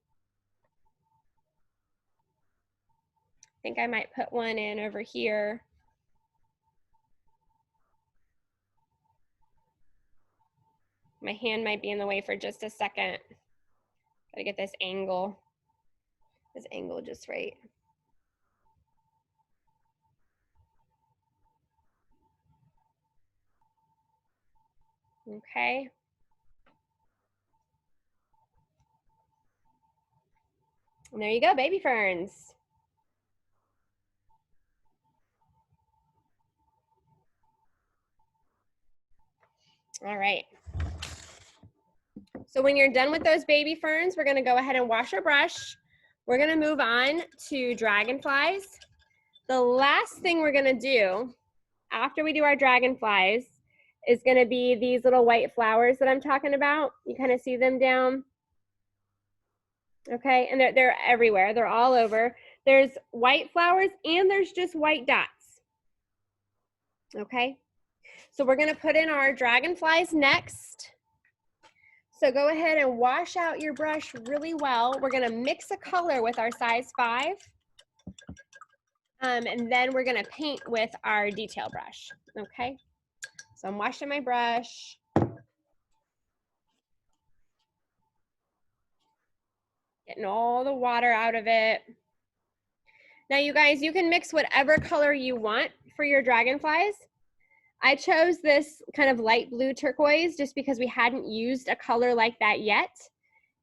I think I might put one in over here. My hand might be in the way for just a second. Gotta get this angle just right. Okay. And there you go, baby ferns. All right. So when you're done with those baby ferns, we're gonna go ahead and wash our brush. We're gonna move on to dragonflies. The last thing we're gonna do after we do our dragonflies is gonna be these little white flowers that I'm talking about. You kind of see them down. Okay, and they're everywhere. They're all over. There's white flowers and there's just white dots. Okay, so we're gonna put in our dragonflies next. So go ahead and wash out your brush really well. We're gonna mix a color with our size 5. And then we're gonna paint with our detail brush, okay? So I'm washing my brush. Getting all the water out of it. Now you guys, you can mix whatever color you want for your dragonflies. I chose this kind of light blue turquoise just because we hadn't used a color like that yet.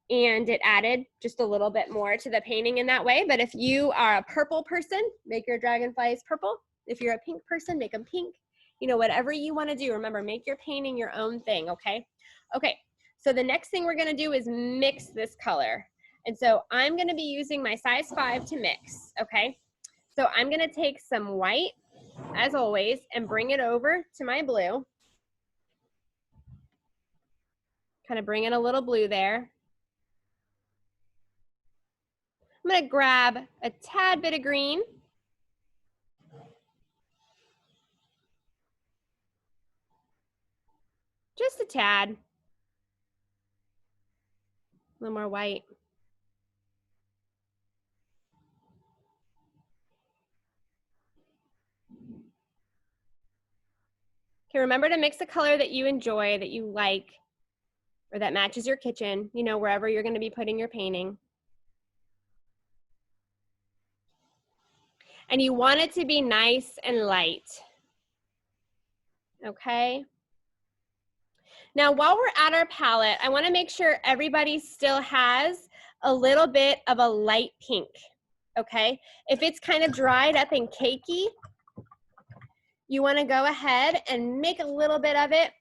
And it added just a little bit more to the painting in that way. But if you are a purple person, make your dragonflies purple. If you're a pink person, make them pink. Whatever you want to do. Remember, make your painting your own thing, okay? Okay, so the next thing we're going to do is mix this color. And so I'm going to be using my size 5 to mix, okay? So I'm going to take some white, as always, and bring it over to my blue. Kind of bring in a little blue there. I'm going to grab a tad bit of green. Just a tad. A little more white. Okay, remember to mix a color that you enjoy, that you like, or that matches your kitchen, wherever you're going to be putting your painting. And you want it to be nice and light. Okay? Now, while we're at our palette, I want to make sure everybody still has a little bit of a light pink. Okay? If it's kind of dried up and cakey, you want to go ahead and make a little bit of it.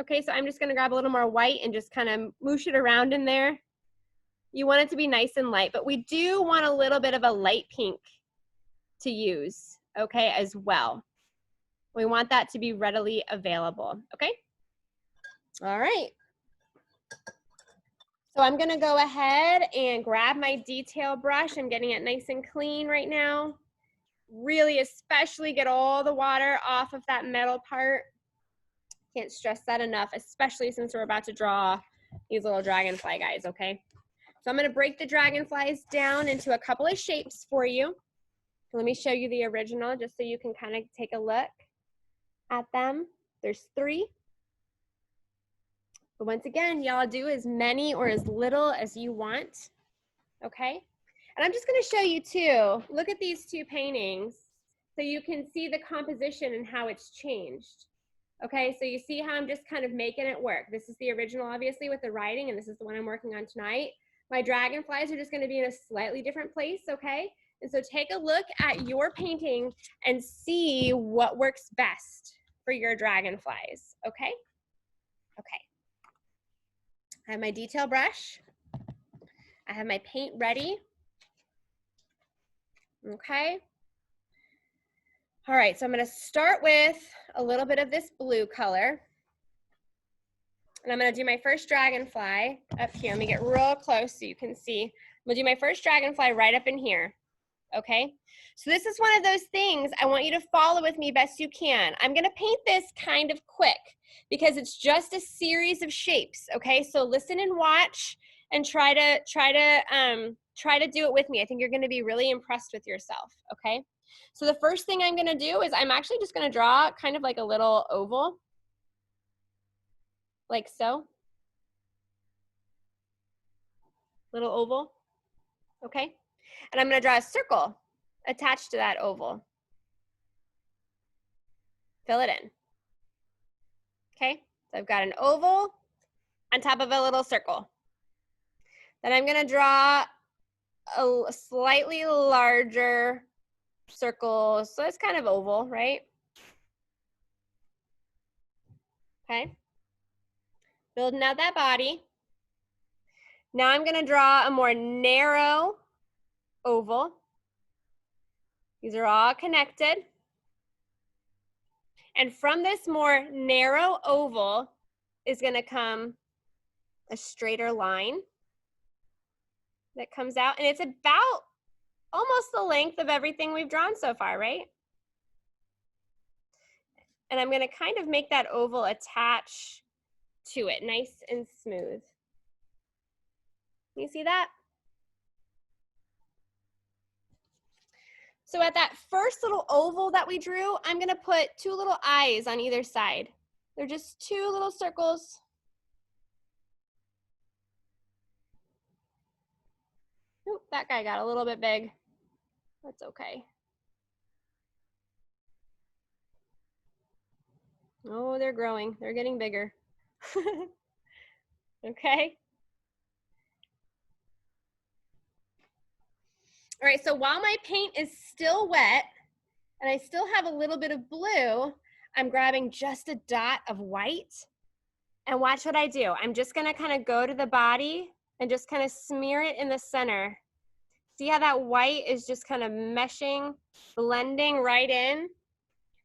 Okay, so I'm just going to grab a little more white and just kind of moosh it around in there. You want it to be nice and light, but we do want a little bit of a light pink to use, okay, as well. We want that to be readily available, okay? All right. So I'm gonna go ahead and grab my detail brush. I'm getting it nice and clean right now. Really especially get all the water off of that metal part. Can't stress that enough, especially since we're about to draw these little dragonfly guys, okay? So I'm gonna break the dragonflies down into a couple of shapes for you. Let me show you the original just so you can kind of take a look at them. There's 3. But once again, y'all do as many or as little as you want, okay? And I'm just gonna show you too, look at these 2 paintings so you can see the composition and how it's changed. Okay, so you see how I'm just kind of making it work. This is the original, obviously, with the writing, and this is the one I'm working on tonight. My dragonflies are just gonna be in a slightly different place, okay? And so take a look at your painting and see what works best for your dragonflies, okay? Okay. I have my detail brush. I have my paint ready. Okay. All right, so I'm gonna start with a little bit of this blue color. And I'm gonna do my first dragonfly up here. Let me get real close so you can see. I'm gonna do my first dragonfly right up in here, okay? So this is one of those things I want you to follow with me best you can. I'm gonna paint this kind of quick because it's just a series of shapes, okay? So listen and watch and try to do it with me. I think you're gonna be really impressed with yourself, okay? So the first thing I'm gonna do is I'm actually just gonna draw kind of like a little oval, like so. Little oval, okay? And I'm gonna draw a circle attached to that oval. Fill it in, okay? So I've got an oval on top of a little circle. Then I'm gonna draw a slightly larger circle, so it's kind of oval, right? Okay, building out that body. Now I'm gonna draw a more narrow oval. These are all connected. And from this more narrow oval is gonna come a straighter line that comes out, and it's about almost the length of everything we've drawn so far, right? And I'm gonna kind of make that oval attach to it, nice and smooth. You see that? So at that first little oval that we drew, I'm gonna put two little eyes on either side. They're just two little circles. Oop, that guy got a little bit big. That's okay. Oh, they're growing. They're getting bigger. Okay. All right, so while my paint is still wet and I still have a little bit of blue, I'm grabbing just a dot of white, and watch what I do. I'm just gonna kind of go to the body and just kind of smear it in the center. See how that white is just kind of meshing, blending right in?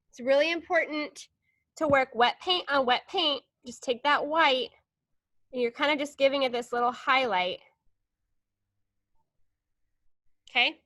It's really important to work wet paint on wet paint. Just take that white and you're kind of just giving it this little highlight. Okay?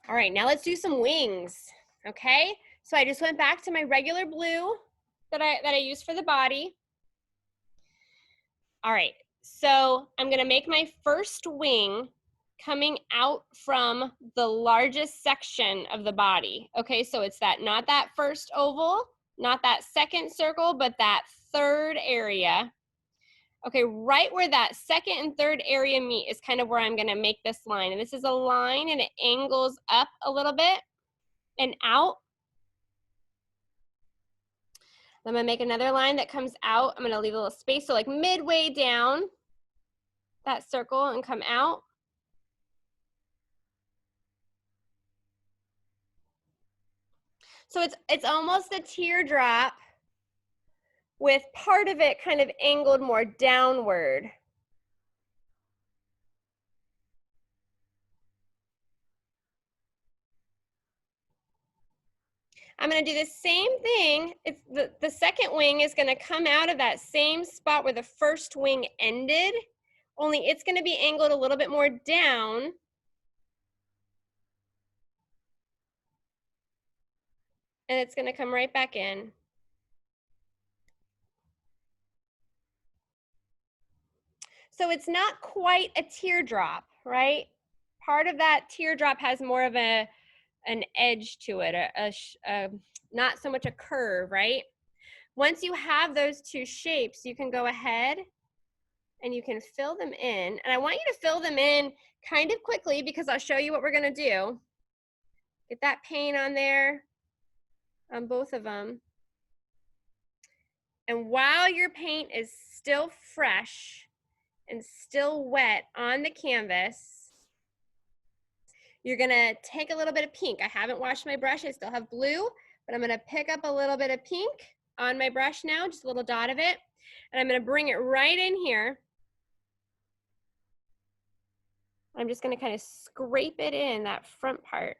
All right, now let's do some wings, okay? So I just went back to my regular blue that I used for the body. All right, so I'm gonna make my first wing coming out from the largest section of the body. Okay, so it's that, not that first oval, not that second circle, but that third area. Okay, right where that second and third area meet is kind of where I'm gonna make this line. And this is a line and it angles up a little bit and out. I'm gonna make another line that comes out. I'm gonna leave a little space, so like midway down that circle and come out. So it's almost a teardrop with part of it kind of angled more downward. I'm gonna do the same thing. It's the second wing is gonna come out of that same spot where the first wing ended, only it's gonna be angled a little bit more down. And it's gonna come right back in. So it's not quite a teardrop, right? part of that teardrop has more of an edge to it, not so much a curve, right? Once you have those two shapes, you can go ahead and you can fill them in. And I want you to fill them in kind of quickly because I'll show you what we're gonna do. Get that paint on there, on both of them. And while your paint is still fresh and still wet on the canvas, you're gonna take a little bit of pink. I haven't washed my brush, I still have blue, but I'm gonna pick up a little bit of pink on my brush now, just a little dot of it. And I'm gonna bring it right in here. I'm just gonna kind of scrape it in, that front part.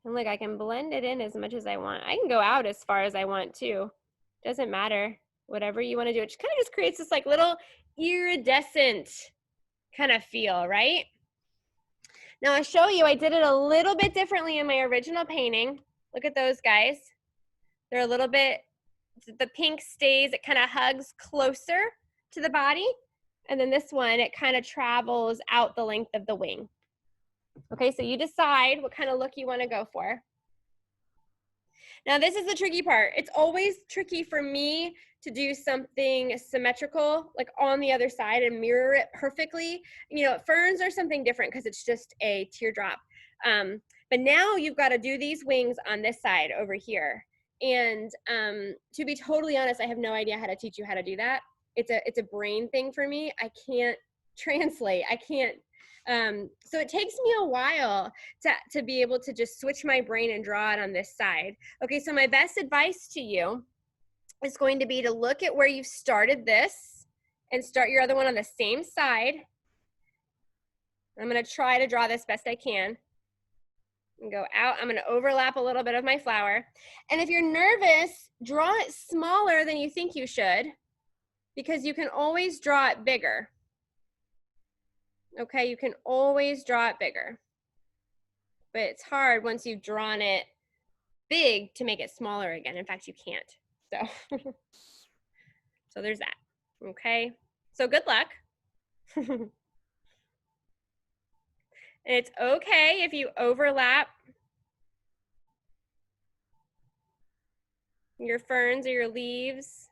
And look, I can blend it in as much as I want. I can go out as far as I want too. Doesn't matter, whatever you wanna do. It just kind of just creates this like little iridescent kind of feel, right? Now I'll show you, I did it a little bit differently in my original painting. Look at those guys. They're a little bit, the pink stays, it kind of hugs closer to the body. And then this one, it kind of travels out the length of the wing. Okay, so you decide what kind of look you want to go for. Now this is the tricky part. It's always tricky for me to do something symmetrical, like on the other side and mirror it perfectly. You know, ferns are something different because it's just a teardrop. But now you've got to do these wings on this side over here. And to be totally honest, I have no idea how to teach you how to do that. It's a brain thing for me. I can't translate. I can't. So it takes me a while to be able to just switch my brain and draw it on this side. Okay, so my best advice to you is going to be to look at where you've started this and start your other one on the same side. I'm gonna try to draw this best I can. And go out, I'm gonna overlap a little bit of my flower. And if you're nervous, draw it smaller than you think you should, because you can always draw it bigger. Okay, you can always draw it bigger. But it's hard once you've drawn it big to make it smaller again. In fact, you can't. So, so there's that. Okay, so good luck. And it's okay if you overlap your ferns or your leaves.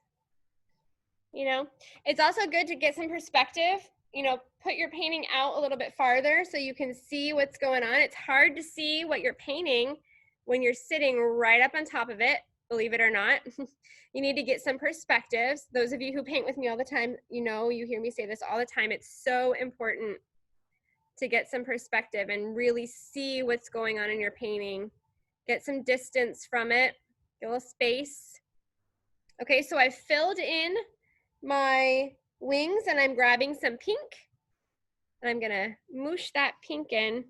You know, it's also good to get some perspective. You know, put your painting out a little bit farther so you can see what's going on. It's hard to see what you're painting when you're sitting right up on top of it, believe it or not. You need to get some perspectives. Those of you who paint with me all the time, you know, you hear me say this all the time. It's so important to get some perspective and really see what's going on in your painting. Get some distance from it, get a little space. Okay, so I've filled in my wings and I'm grabbing some pink and I'm gonna moosh that pink in.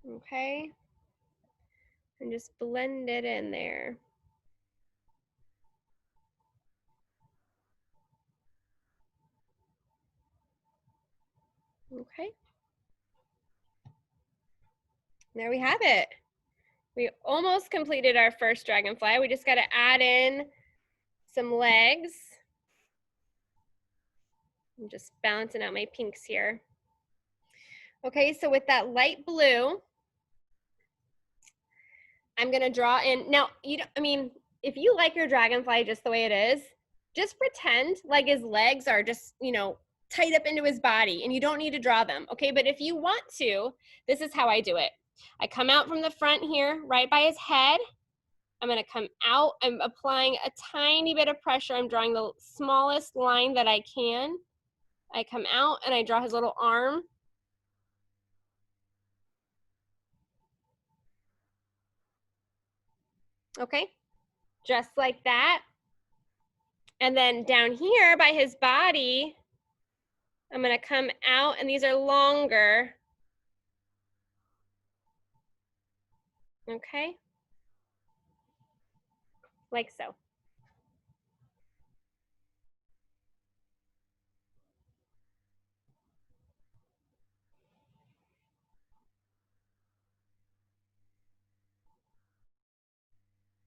Okay, and just blend it in there. Okay, there we have it. We almost completed our first dragonfly. We just got to add in some legs. I'm just balancing out my pinks here. Okay, so with that light blue, I'm gonna draw in. Now, I mean, if you like your dragonfly just the way it is, just pretend like his legs are just, you know, tight up into his body and you don't need to draw them, okay? But if you want to, this is how I do it. I come out from the front here, right by his head. I'm gonna come out, I'm applying a tiny bit of pressure. I'm drawing the smallest line that I can. I come out and I draw his little arm. Okay, just like that. And then down here by his body, I'm gonna come out and these are longer. Okay, like so.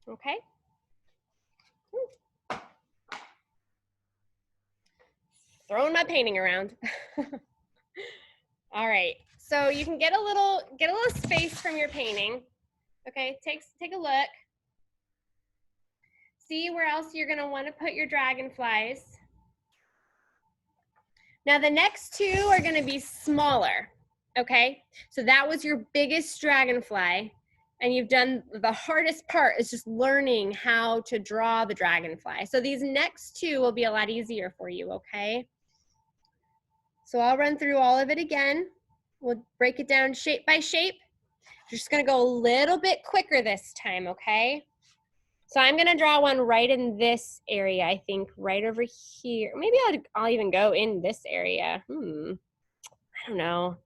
Okay. throwing my painting around. All right, so you can get a little space from your painting. Okay, take a look. See where else you're gonna want to put your dragonflies. Now the next two are gonna be smaller, okay? So that was your biggest dragonfly, and you've done the hardest part is just learning how to draw the dragonfly. So these next two will be a lot easier for you, okay? So I'll run through all of it again. We'll break it down shape by shape. Just gonna go a little bit quicker this time, okay? So I'm gonna draw one right in this area, I think, right over here. Maybe I'll even go in this area. I don't know.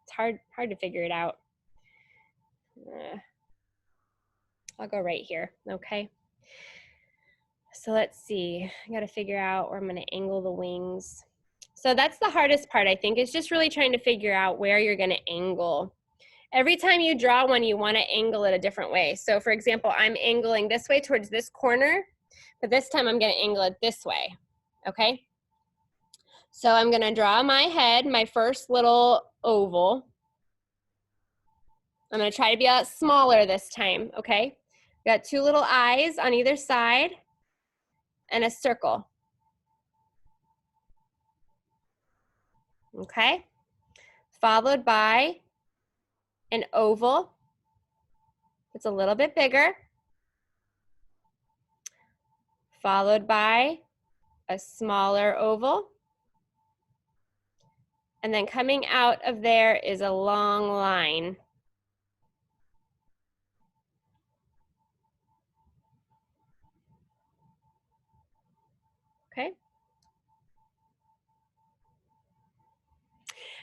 It's hard to figure it out. I'll go right here, okay? So let's see. I gotta figure out where I'm gonna angle the wings. So that's the hardest part, I think, is just really trying to figure out where you're gonna angle. Every time you draw one, you wanna angle it a different way. So for example, I'm angling this way towards this corner, but this time I'm gonna angle it this way, okay? So I'm gonna draw my head, my first little oval. I'm gonna try to be a lot smaller this time, okay? Got two little eyes on either side and a circle. Okay? Followed by an oval. It's a little bit bigger. Followed by a smaller oval. And then coming out of there is a long line. Okay?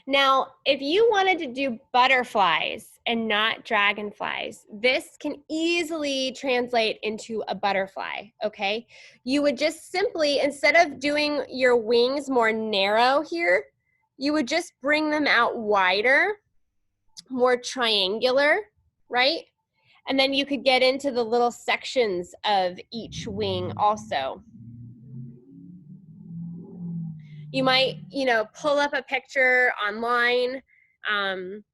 Now, if you wanted to do butterflies and not dragonflies, this can easily translate into a butterfly, okay? You would just simply, instead of doing your wings more narrow here, you would just bring them out wider, more triangular, right? And then you could get into the little sections of each wing also. You might, pull up a picture online and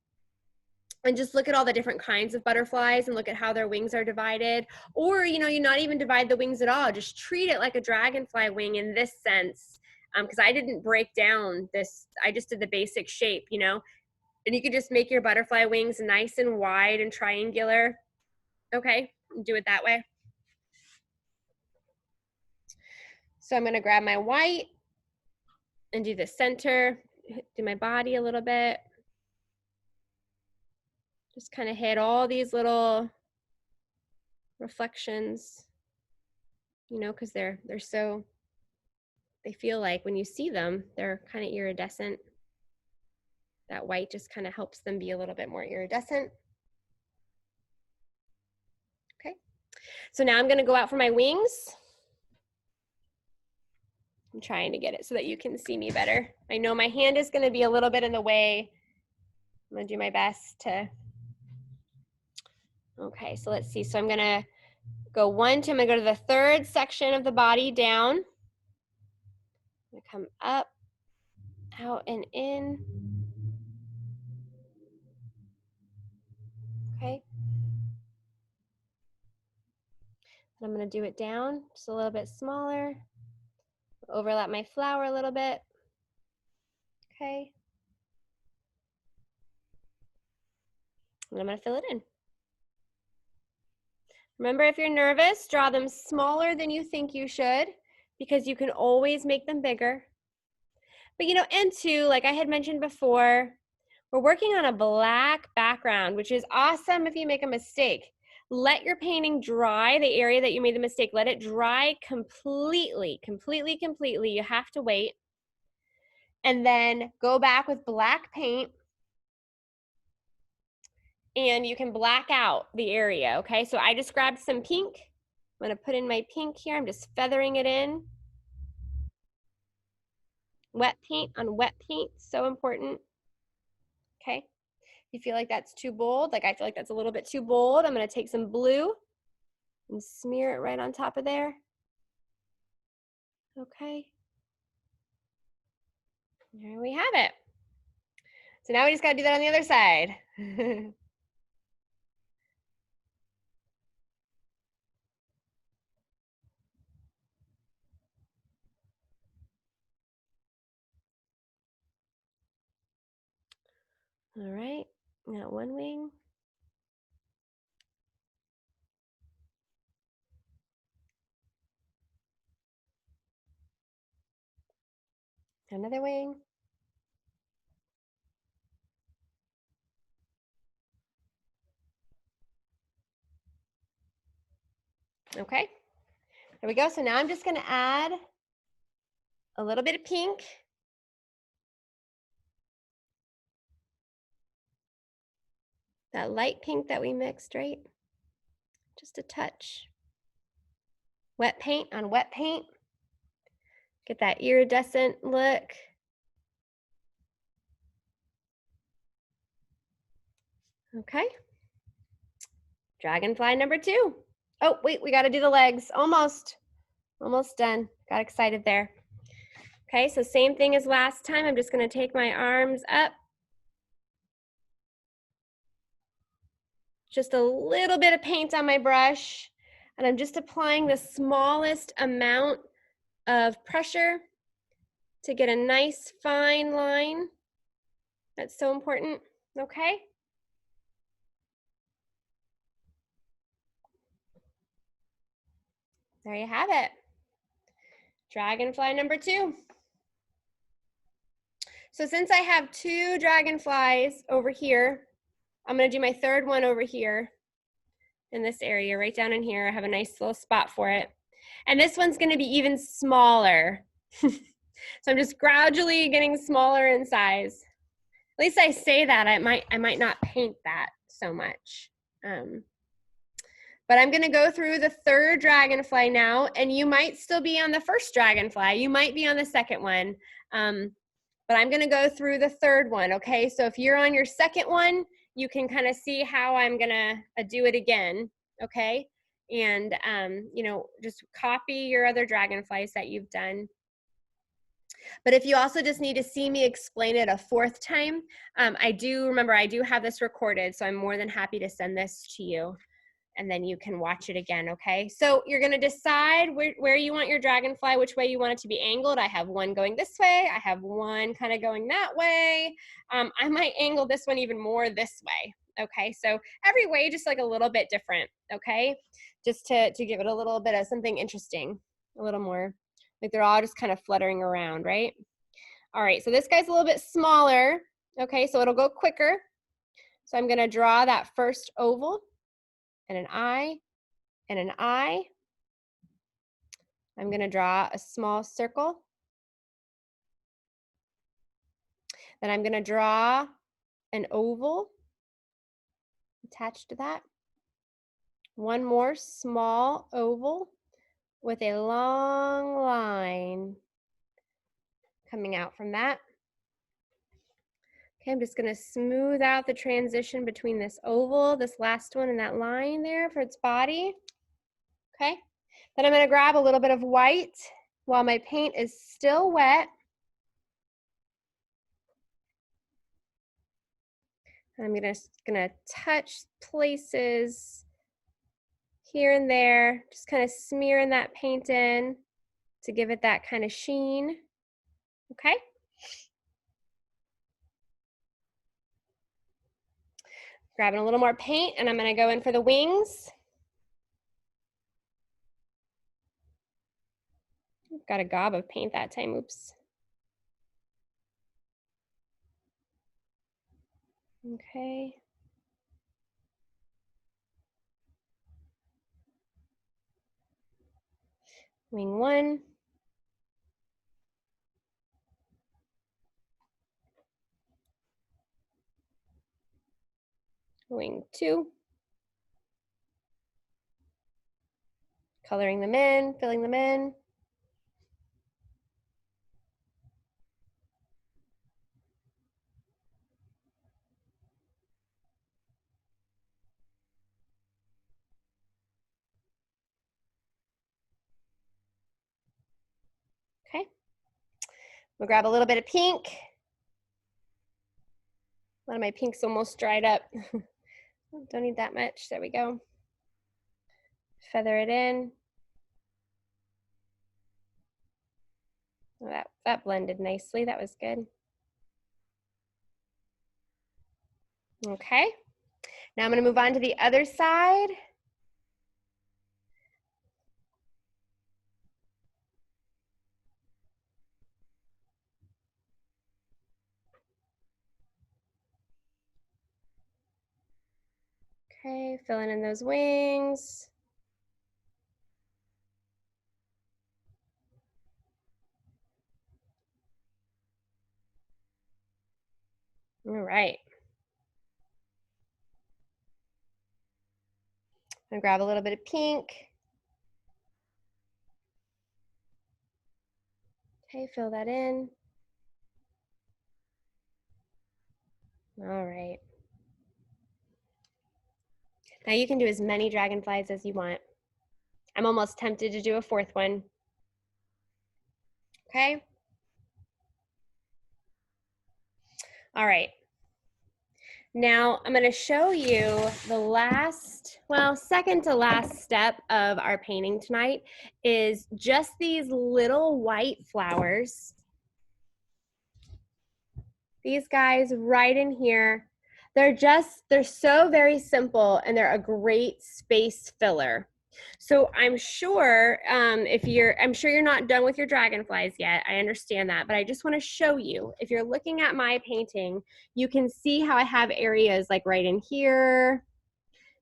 just look at all the different kinds of butterflies and look at how their wings are divided. Or, you not even divide the wings at all. Just treat it like a dragonfly wing in this sense. Because I didn't break down this, I just did the basic shape, And you could just make your butterfly wings nice and wide and triangular. Okay, do it that way. So I'm gonna grab my white and do the center, do my body a little bit. Just kind of hit all these little reflections, because they're so, they feel like when you see them, they're kind of iridescent. That white just kind of helps them be a little bit more iridescent. Okay, so now I'm gonna go out for my wings. I'm trying to get it so that you can see me better. I know my hand is gonna be a little bit in the way. I'm gonna do my best to, okay, so let's see. So I'm gonna go I'm gonna go to the third section of the body down. I'm gonna come up, out and in. Okay. And I'm gonna do it down just a little bit smaller. Overlap my flower a little bit. Okay. And I'm gonna fill it in. Remember, if you're nervous, draw them smaller than you think you should, because you can always make them bigger. But and two, like I had mentioned before, we're working on a black background, which is awesome if you make a mistake. Let your painting dry, the area that you made the mistake, let it dry completely. You have to wait. And then go back with black paint, and you can black out the area, okay? So I just grabbed some pink. I'm gonna put in my pink here. I'm just feathering it in. Wet paint on wet paint, so important. Okay, if you feel like that's too bold, like I feel like that's a little bit too bold, I'm gonna take some blue and smear it right on top of there. Okay. There we have it. So now we just got to do that on the other side. All right, got one wing. Another wing. Okay, there we go. So now I'm just going to add a little bit of pink. That light pink that we mixed, right? Just a touch. Wet paint on wet paint. Get that iridescent look. Okay. Dragonfly number 2. Oh, wait, we got to do the legs. Almost done. Got excited there. Okay, so same thing as last time. I'm just going to take my arms up. Just a little bit of paint on my brush. And I'm just applying the smallest amount of pressure to get a nice fine line. That's so important. Okay. There you have it. Dragonfly number 2. So since I have 2 dragonflies over here, I'm going to do my third one over here in this area, right down in here. I have a nice little spot for it. And this one's going to be even smaller. So I'm just gradually getting smaller in size. At least I say that. I might not paint that so much. But I'm going to go through the third dragonfly now, and you might still be on the first dragonfly. You might be on the second one. But I'm going to go through the third one, okay? So if you're on your second one, you can kind of see how I'm going to do it again, okay? And, you know, just copy your other dragonflies that you've done. But if you also just need to see me explain it a 4th time, I do have this recorded, so I'm more than happy to send this to you. And then you can watch it again, okay? So you're gonna decide where you want your dragonfly, which way you want it to be angled. I have one going this way. I have one kind of going that way. I might angle this one even more this way, okay? So every way, just like a little bit different, okay? Just to give it a little bit of something interesting, a little more. Like they're all just kind of fluttering around, right? All right, so this guy's a little bit smaller, okay? So it'll go quicker. So I'm gonna draw that first oval, and an eye, and an eye. I'm going to draw a small circle. Then I'm going to draw an oval attached to that. One more small oval with a long line coming out from that. Okay, I'm just going to smooth out the transition between this oval, this last one, and that line there for its body. Okay, then I'm going to grab a little bit of white while my paint is still wet. I'm gonna touch places here and there, just kind of smearing that paint in to give it that kind of sheen. Okay. Grabbing a little more paint, and I'm gonna go in for the wings. Got a gob of paint that time, oops. Okay. Wing 1. Wing 2. Coloring them in, filling them in. Okay. We'll grab a little bit of pink. A lot of my pink's almost dried up. Don't need that much. There we go. Feather it in. Oh, that blended nicely. That was good. Okay. Now I'm going to move on to the other side. Okay, filling in those wings. All right. I'm gonna grab a little bit of pink. Okay, fill that in. All right. Now you can do as many dragonflies as you want. I'm almost tempted to do a fourth one. Okay. All right. Now I'm going to show you the last, well, second to last step of our painting tonight is just these little white flowers. These guys right in here. They're so very simple and they're a great space filler. So I'm sure I'm sure you're not done with your dragonflies yet. I understand that, but I just want to show you, if you're looking at my painting, you can see how I have areas like right in here,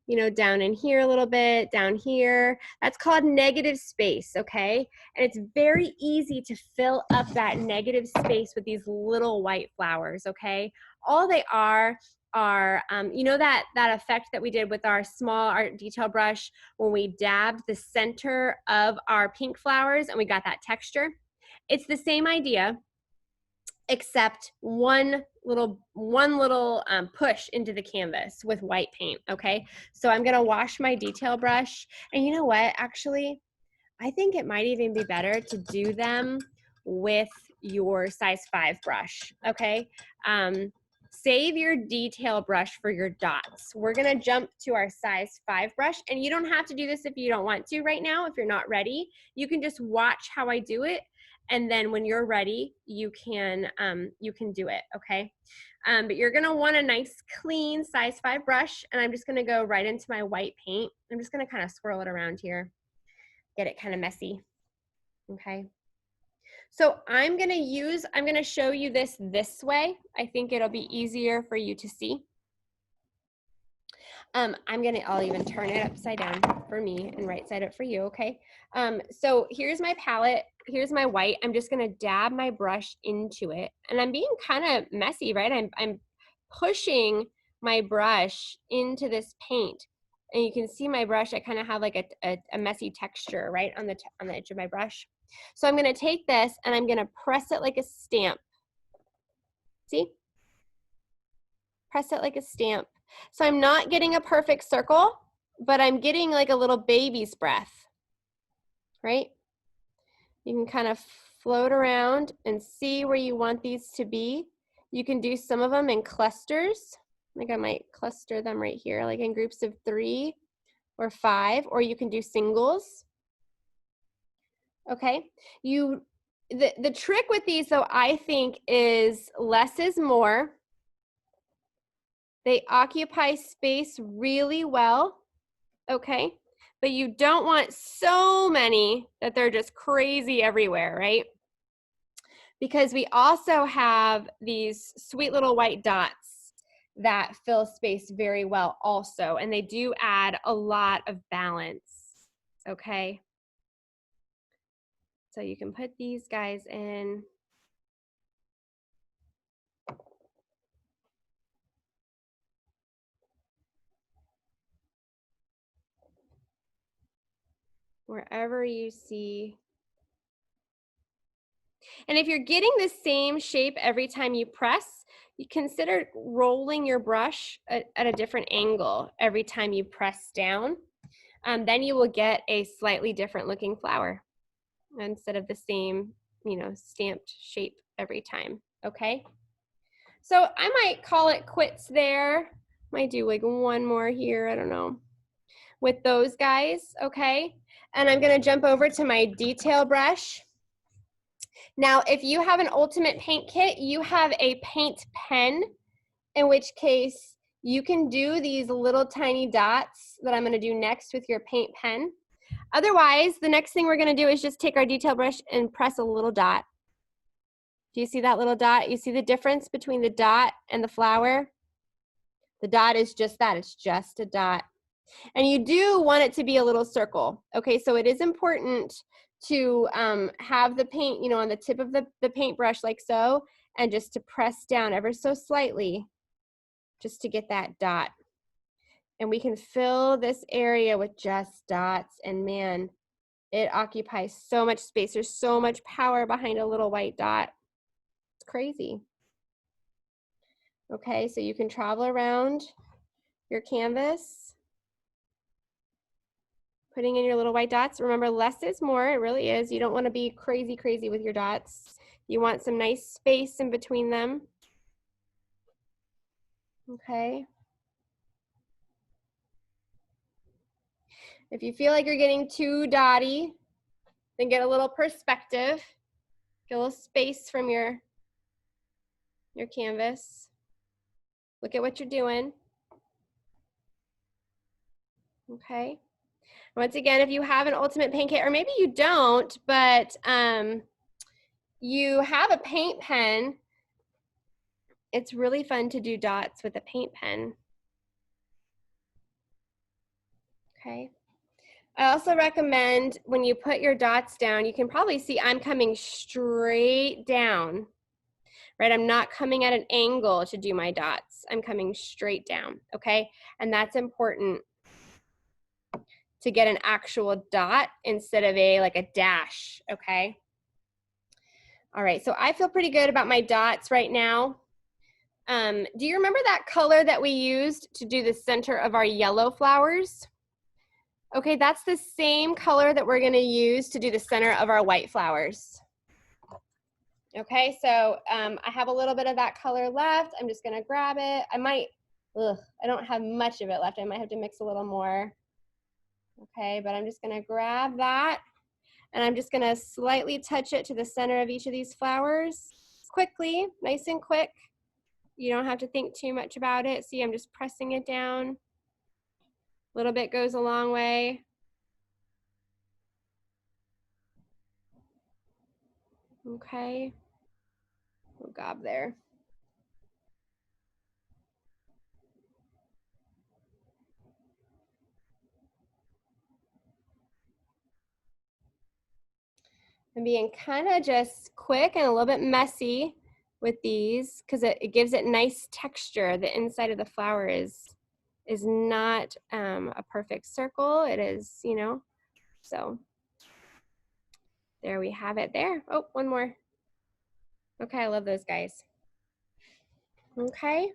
you know, down in here a little bit, down here. That's called negative space, okay? And it's very easy to fill up that negative space with these little white flowers, okay? All they are you know that effect that we did with our small art detail brush when we dabbed the center of our pink flowers and we got that texture? It's the same idea, except one little push into the canvas with white paint, okay? So I'm gonna wash my detail brush, and you know what, actually, I think it might even be better to do them with your size 5 brush, okay? Save your detail brush for your dots. We're gonna jump to our size 5 brush, and you don't have to do this if you don't want to right now, if you're not ready. You can just watch how I do it, and then when you're ready, you can do it, okay? But you're gonna want a nice clean size 5 brush, and I'm just gonna go right into my white paint. I'm just gonna kind of swirl it around here, get it kind of messy, okay? So I'm gonna show you this way. I think it'll be easier for you to see. I'll even turn it upside down for me and right side up for you, okay? So here's my palette, here's my white. I'm just gonna dab my brush into it. And I'm being kind of messy, right? I'm pushing my brush into this paint. And you can see my brush, I kind of have like a messy texture, right, on the edge of my brush. So I'm gonna take this and I'm gonna press it like a stamp. See? Press it like a stamp. So I'm not getting a perfect circle, but I'm getting like a little baby's breath, right? You can kind of float around and see where you want these to be. You can do some of them in clusters. Like I might cluster them right here, like in groups of 3 or 5, or you can do singles. Okay, the trick with these though, I think, is less is more. They occupy space really well, okay? But you don't want so many that they're just crazy everywhere, right? Because we also have these sweet little white dots that fill space very well also, and they do add a lot of balance, okay? So you can put these guys in. Wherever you see. And if you're getting the same shape every time you press, you consider rolling your brush at a different angle every time you press down. Then you will get a slightly different looking flower instead of the same, you know, stamped shape every time, okay? So I might call it quits there. Might do like one more here, I don't know, with those guys, okay? And I'm gonna jump over to my detail brush. Now, if you have an ultimate paint kit, you have a paint pen, in which case you can do these little tiny dots that I'm gonna do next with your paint pen. Otherwise, the next thing we're gonna do is just take our detail brush and press a little dot. Do you see that little dot? You see the difference between the dot and the flower? The dot is just that, it's just a dot. And you do want it to be a little circle. Okay, so it is important to have the paint, you know, on the tip of the paintbrush like so, and just to press down ever so slightly just to get that dot. And we can fill this area with just dots, and man, it occupies so much space. There's so much power behind a little white dot. It's crazy. Okay, so you can travel around your canvas, putting in your little white dots. Remember, less is more, it really is. You don't want to be crazy, crazy with your dots. You want some nice space in between them. Okay. If you feel like you're getting too dotty, then get a little perspective. Get a little space from your canvas. Look at what you're doing. Okay. Once again, if you have an ultimate paint kit, or maybe you don't, but you have a paint pen, it's really fun to do dots with a paint pen. Okay. I also recommend when you put your dots down, you can probably see I'm coming straight down, right? I'm not coming at an angle to do my dots. I'm coming straight down, okay? And that's important to get an actual dot instead of like a dash, okay? All right, so I feel pretty good about my dots right now. Do you remember that color that we used to do the center of our yellow flowers? Okay, that's the same color that we're gonna use to do the center of our white flowers. Okay, so I have a little bit of that color left. I'm just gonna grab it. I don't have much of it left. I might have to mix a little more. Okay, but I'm just gonna grab that, and I'm just gonna slightly touch it to the center of each of these flowers quickly, nice and quick. You don't have to think too much about it. See, I'm just pressing it down. A little bit goes a long way. Okay, we'll gob there. I'm being kind of just quick and a little bit messy with these because it gives it nice texture. The inside of the flower is not a perfect circle. It is, you know, so there we have it there. Oh, one more. Okay, I love those guys. Okay.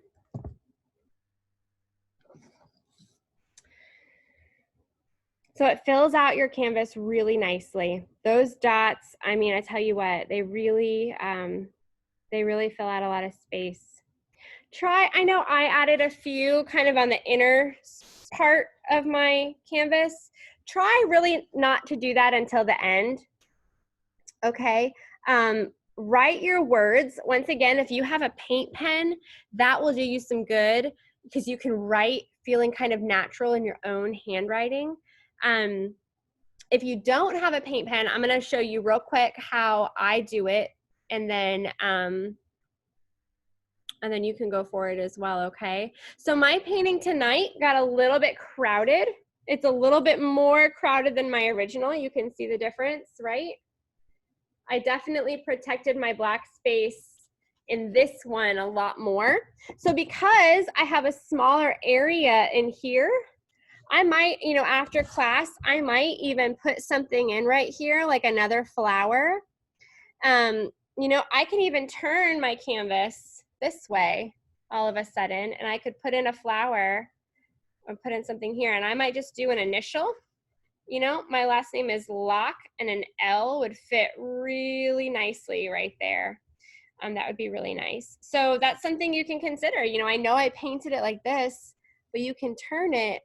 So it fills out your canvas really nicely. Those dots, I mean, I tell you what, they really fill out a lot of space. I know I added a few kind of on the inner part of my canvas. Try really not to do that until the end, okay? Write your words. Once again, if you have a paint pen, that will do you some good because you can write feeling kind of natural in your own handwriting. If you don't have a paint pen, I'm gonna show you real quick how I do it, and then you can go for it as well, okay? So my painting tonight got a little bit crowded. It's a little bit more crowded than my original. You can see the difference, right? I definitely protected my black space in this one a lot more. So because I have a smaller area in here, I might, you know, after class, I might even put something in right here, like another flower. You know, I can even turn my canvas this way all of a sudden, and I could put in a flower or put in something here, and I might just do an initial. You know, my last name is Locke, and an L would fit really nicely right there. That would be really nice. So that's something you can consider. You know I painted it like this, but you can turn it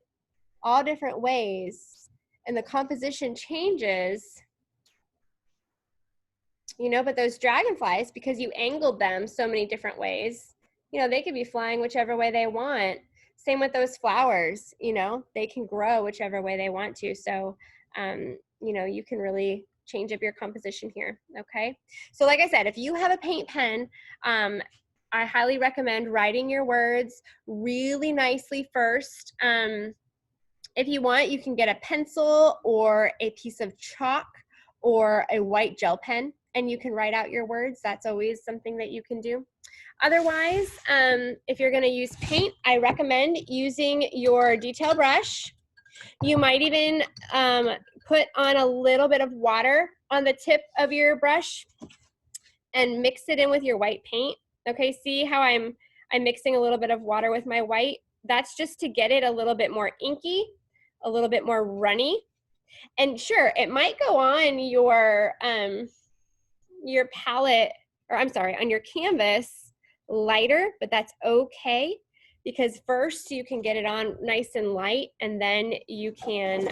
all different ways and the composition changes, but those dragonflies, because you angled them so many different ways, they could be flying whichever way they want. Same with those flowers, they can grow whichever way they want to. So, you can really change up your composition here, okay? So like I said, if you have a paint pen, I highly recommend writing your words really nicely first. If you want, you can get a pencil or a piece of chalk or a white gel pen, and you can write out your words. That's always something that you can do. Otherwise, if you're going to use paint, I recommend using your detail brush. You might even put on a little bit of water on the tip of your brush and mix it in with your white paint. Okay, see how I'm mixing a little bit of water with my white? That's just to get it a little bit more inky, a little bit more runny. And sure, it might go on your palette, or I'm sorry, on your canvas lighter, but that's okay, because first you can get it on nice and light, and then you can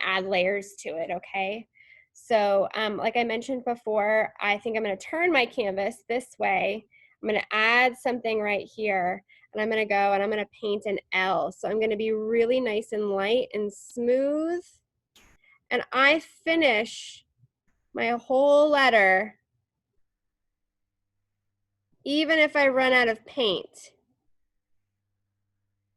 add layers to it, okay? So like I mentioned before, I think I'm gonna turn my canvas this way. I'm gonna add something right here, and I'm gonna go and I'm gonna paint an L. So I'm gonna be really nice and light and smooth. And I finish my whole letter even if I run out of paint.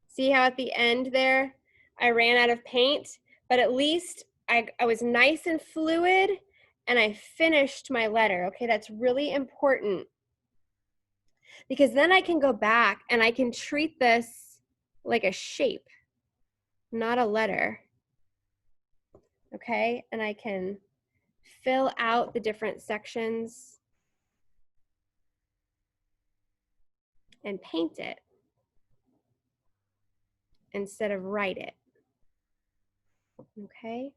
See how at the end there, I ran out of paint, but at least I was nice and fluid and I finished my letter. Okay, that's really important, because then I can go back and I can treat this like a shape, not a letter. Okay, and I can fill out the different sections and paint it instead of write it. Okay.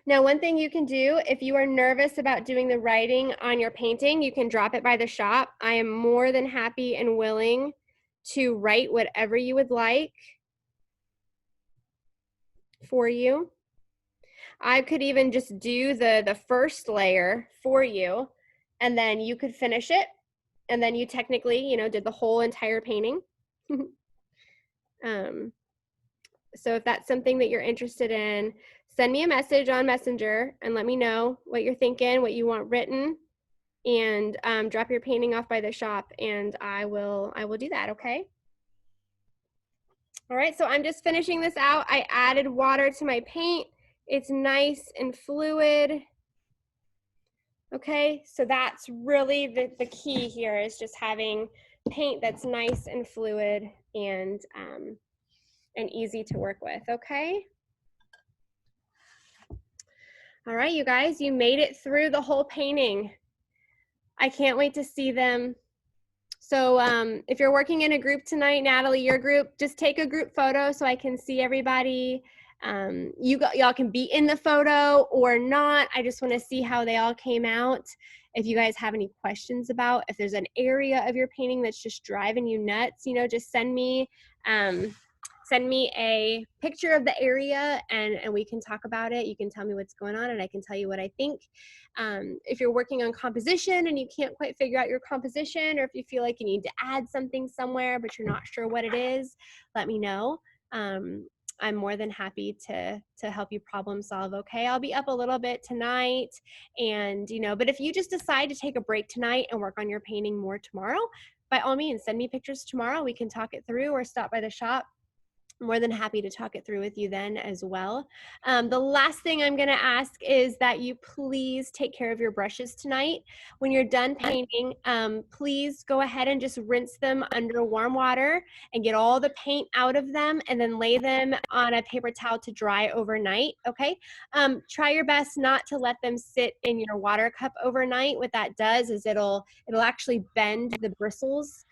Now, one thing you can do, if you are nervous about doing the writing on your painting, you can drop it by the shop. I am more than happy and willing to write whatever you would like for you. I could even just do the first layer for you, and then you could finish it, and then you technically, did the whole entire painting. So if that's something that you're interested in, send me a message on Messenger and let me know what you're thinking, what you want written, and drop your painting off by the shop, and I will do that, okay? All right, so I'm just finishing this out. I added water to my paint. It's nice and fluid. Okay, so that's really the key here, is just having paint that's nice and fluid and easy to work with, okay? All right, you guys, you made it through the whole painting. I can't wait to see them. So if you're working in a group tonight, Natalie, your group, just take a group photo so I can see everybody. Y'all can be in the photo or not. I just want to see how they all came out. If you guys have any questions about, if there's an area of your painting that's just driving you nuts, just send me a picture of the area and we can talk about it. You can tell me what's going on and I can tell you what I think. If you're working on composition and you can't quite figure out your composition, or if you feel like you need to add something somewhere but you're not sure what it is, let me know. I'm more than happy to help you problem solve, okay? I'll be up a little bit tonight, and but if you just decide to take a break tonight and work on your painting more tomorrow, by all means, send me pictures tomorrow. We can talk it through or stop by the shop. More than happy to talk it through with you then as well. The last thing I'm going to ask is that you please take care of your brushes tonight. When you're done painting, please go ahead and just rinse them under warm water and get all the paint out of them, and then lay them on a paper towel to dry overnight, okay? Try your best not to let them sit in your water cup overnight. What that does is it'll actually bend the bristles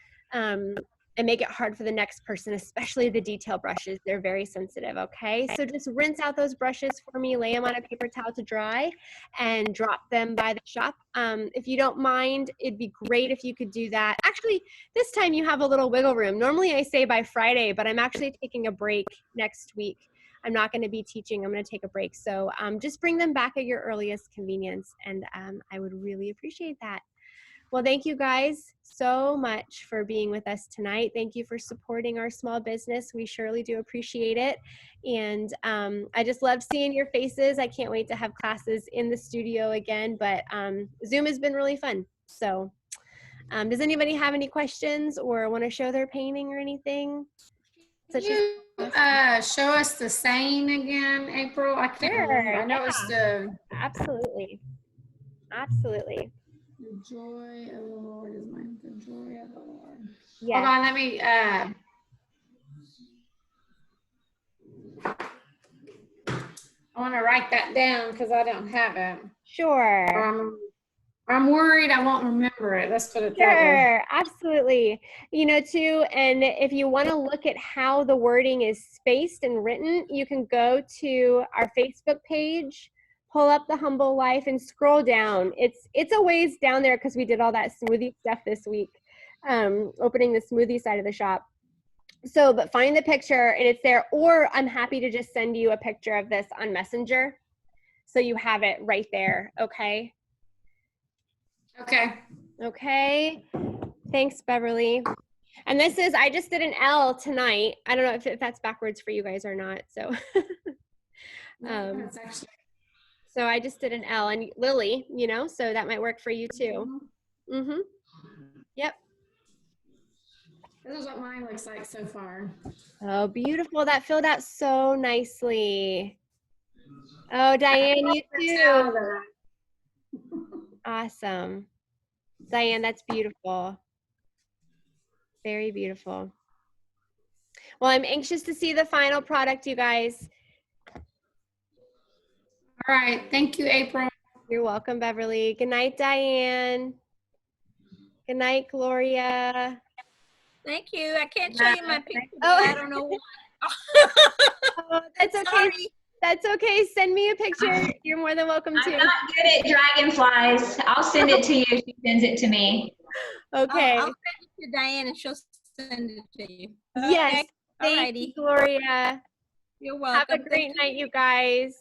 and make it hard for the next person, especially the detail brushes. They're very sensitive, okay? So just rinse out those brushes for me, lay them on a paper towel to dry, and drop them by the shop. If you don't mind, it'd be great if you could do that. Actually, this time you have a little wiggle room. Normally I say by Friday, but I'm actually taking a break next week. I'm not going to be teaching. I'm going to take a break. So just bring them back at your earliest convenience, and I would really appreciate that. Well, thank you guys so much for being with us tonight. Thank you for supporting our small business. We surely do appreciate it. And I just love seeing your faces. I can't wait to have classes in the studio again, but Zoom has been really fun. So does anybody have any questions or want to show their painting or anything? Can you show us the saying again, April? I can't remember. I know it's the Absolutely. Absolutely. joy of the Lord is mine. The joy of the Lord. Yes. Hold on, let me I want to write that down because I don't have it. Sure. I'm worried I won't remember it. Let's put it that way. Sure, absolutely. You know, too, and if you want to look at how the wording is spaced and written, you can go to our Facebook page, pull up the Humble Life, and scroll down. It's a ways down there because we did all that smoothie stuff this week, opening the smoothie side of the shop. So, but find the picture and it's there, or I'm happy to just send you a picture of this on Messenger so you have it right there, okay? Okay. Okay. Thanks, Beverly. And this is, I just did an L tonight. I don't know if that's backwards for you guys or not. So, so I just did an L, and Lily, you know, so that might work for you too. Mm-hmm. Yep. This is what mine looks like so far. Oh, beautiful. That filled out so nicely. Oh, Diane, you too. Awesome. Diane, that's beautiful. Very beautiful. Well, I'm anxious to see the final product, you guys. All right. Thank you, April. You're welcome, Beverly. Good night, Diane. Good night, Gloria. Thank you. I can't show you my picture. Oh. I don't know why. Oh, that's okay. Sorry. That's okay. Send me a picture. You're more than welcome I'm to. not good at dragonflies. I'll send it to you if she sends it to me. Okay. I'll send it to Diane and she'll send it to you. Yes. Okay. Thank you, Alrighty. Gloria. You're welcome. Have a great night, you guys.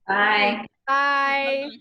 Bye. Bye. Bye-bye.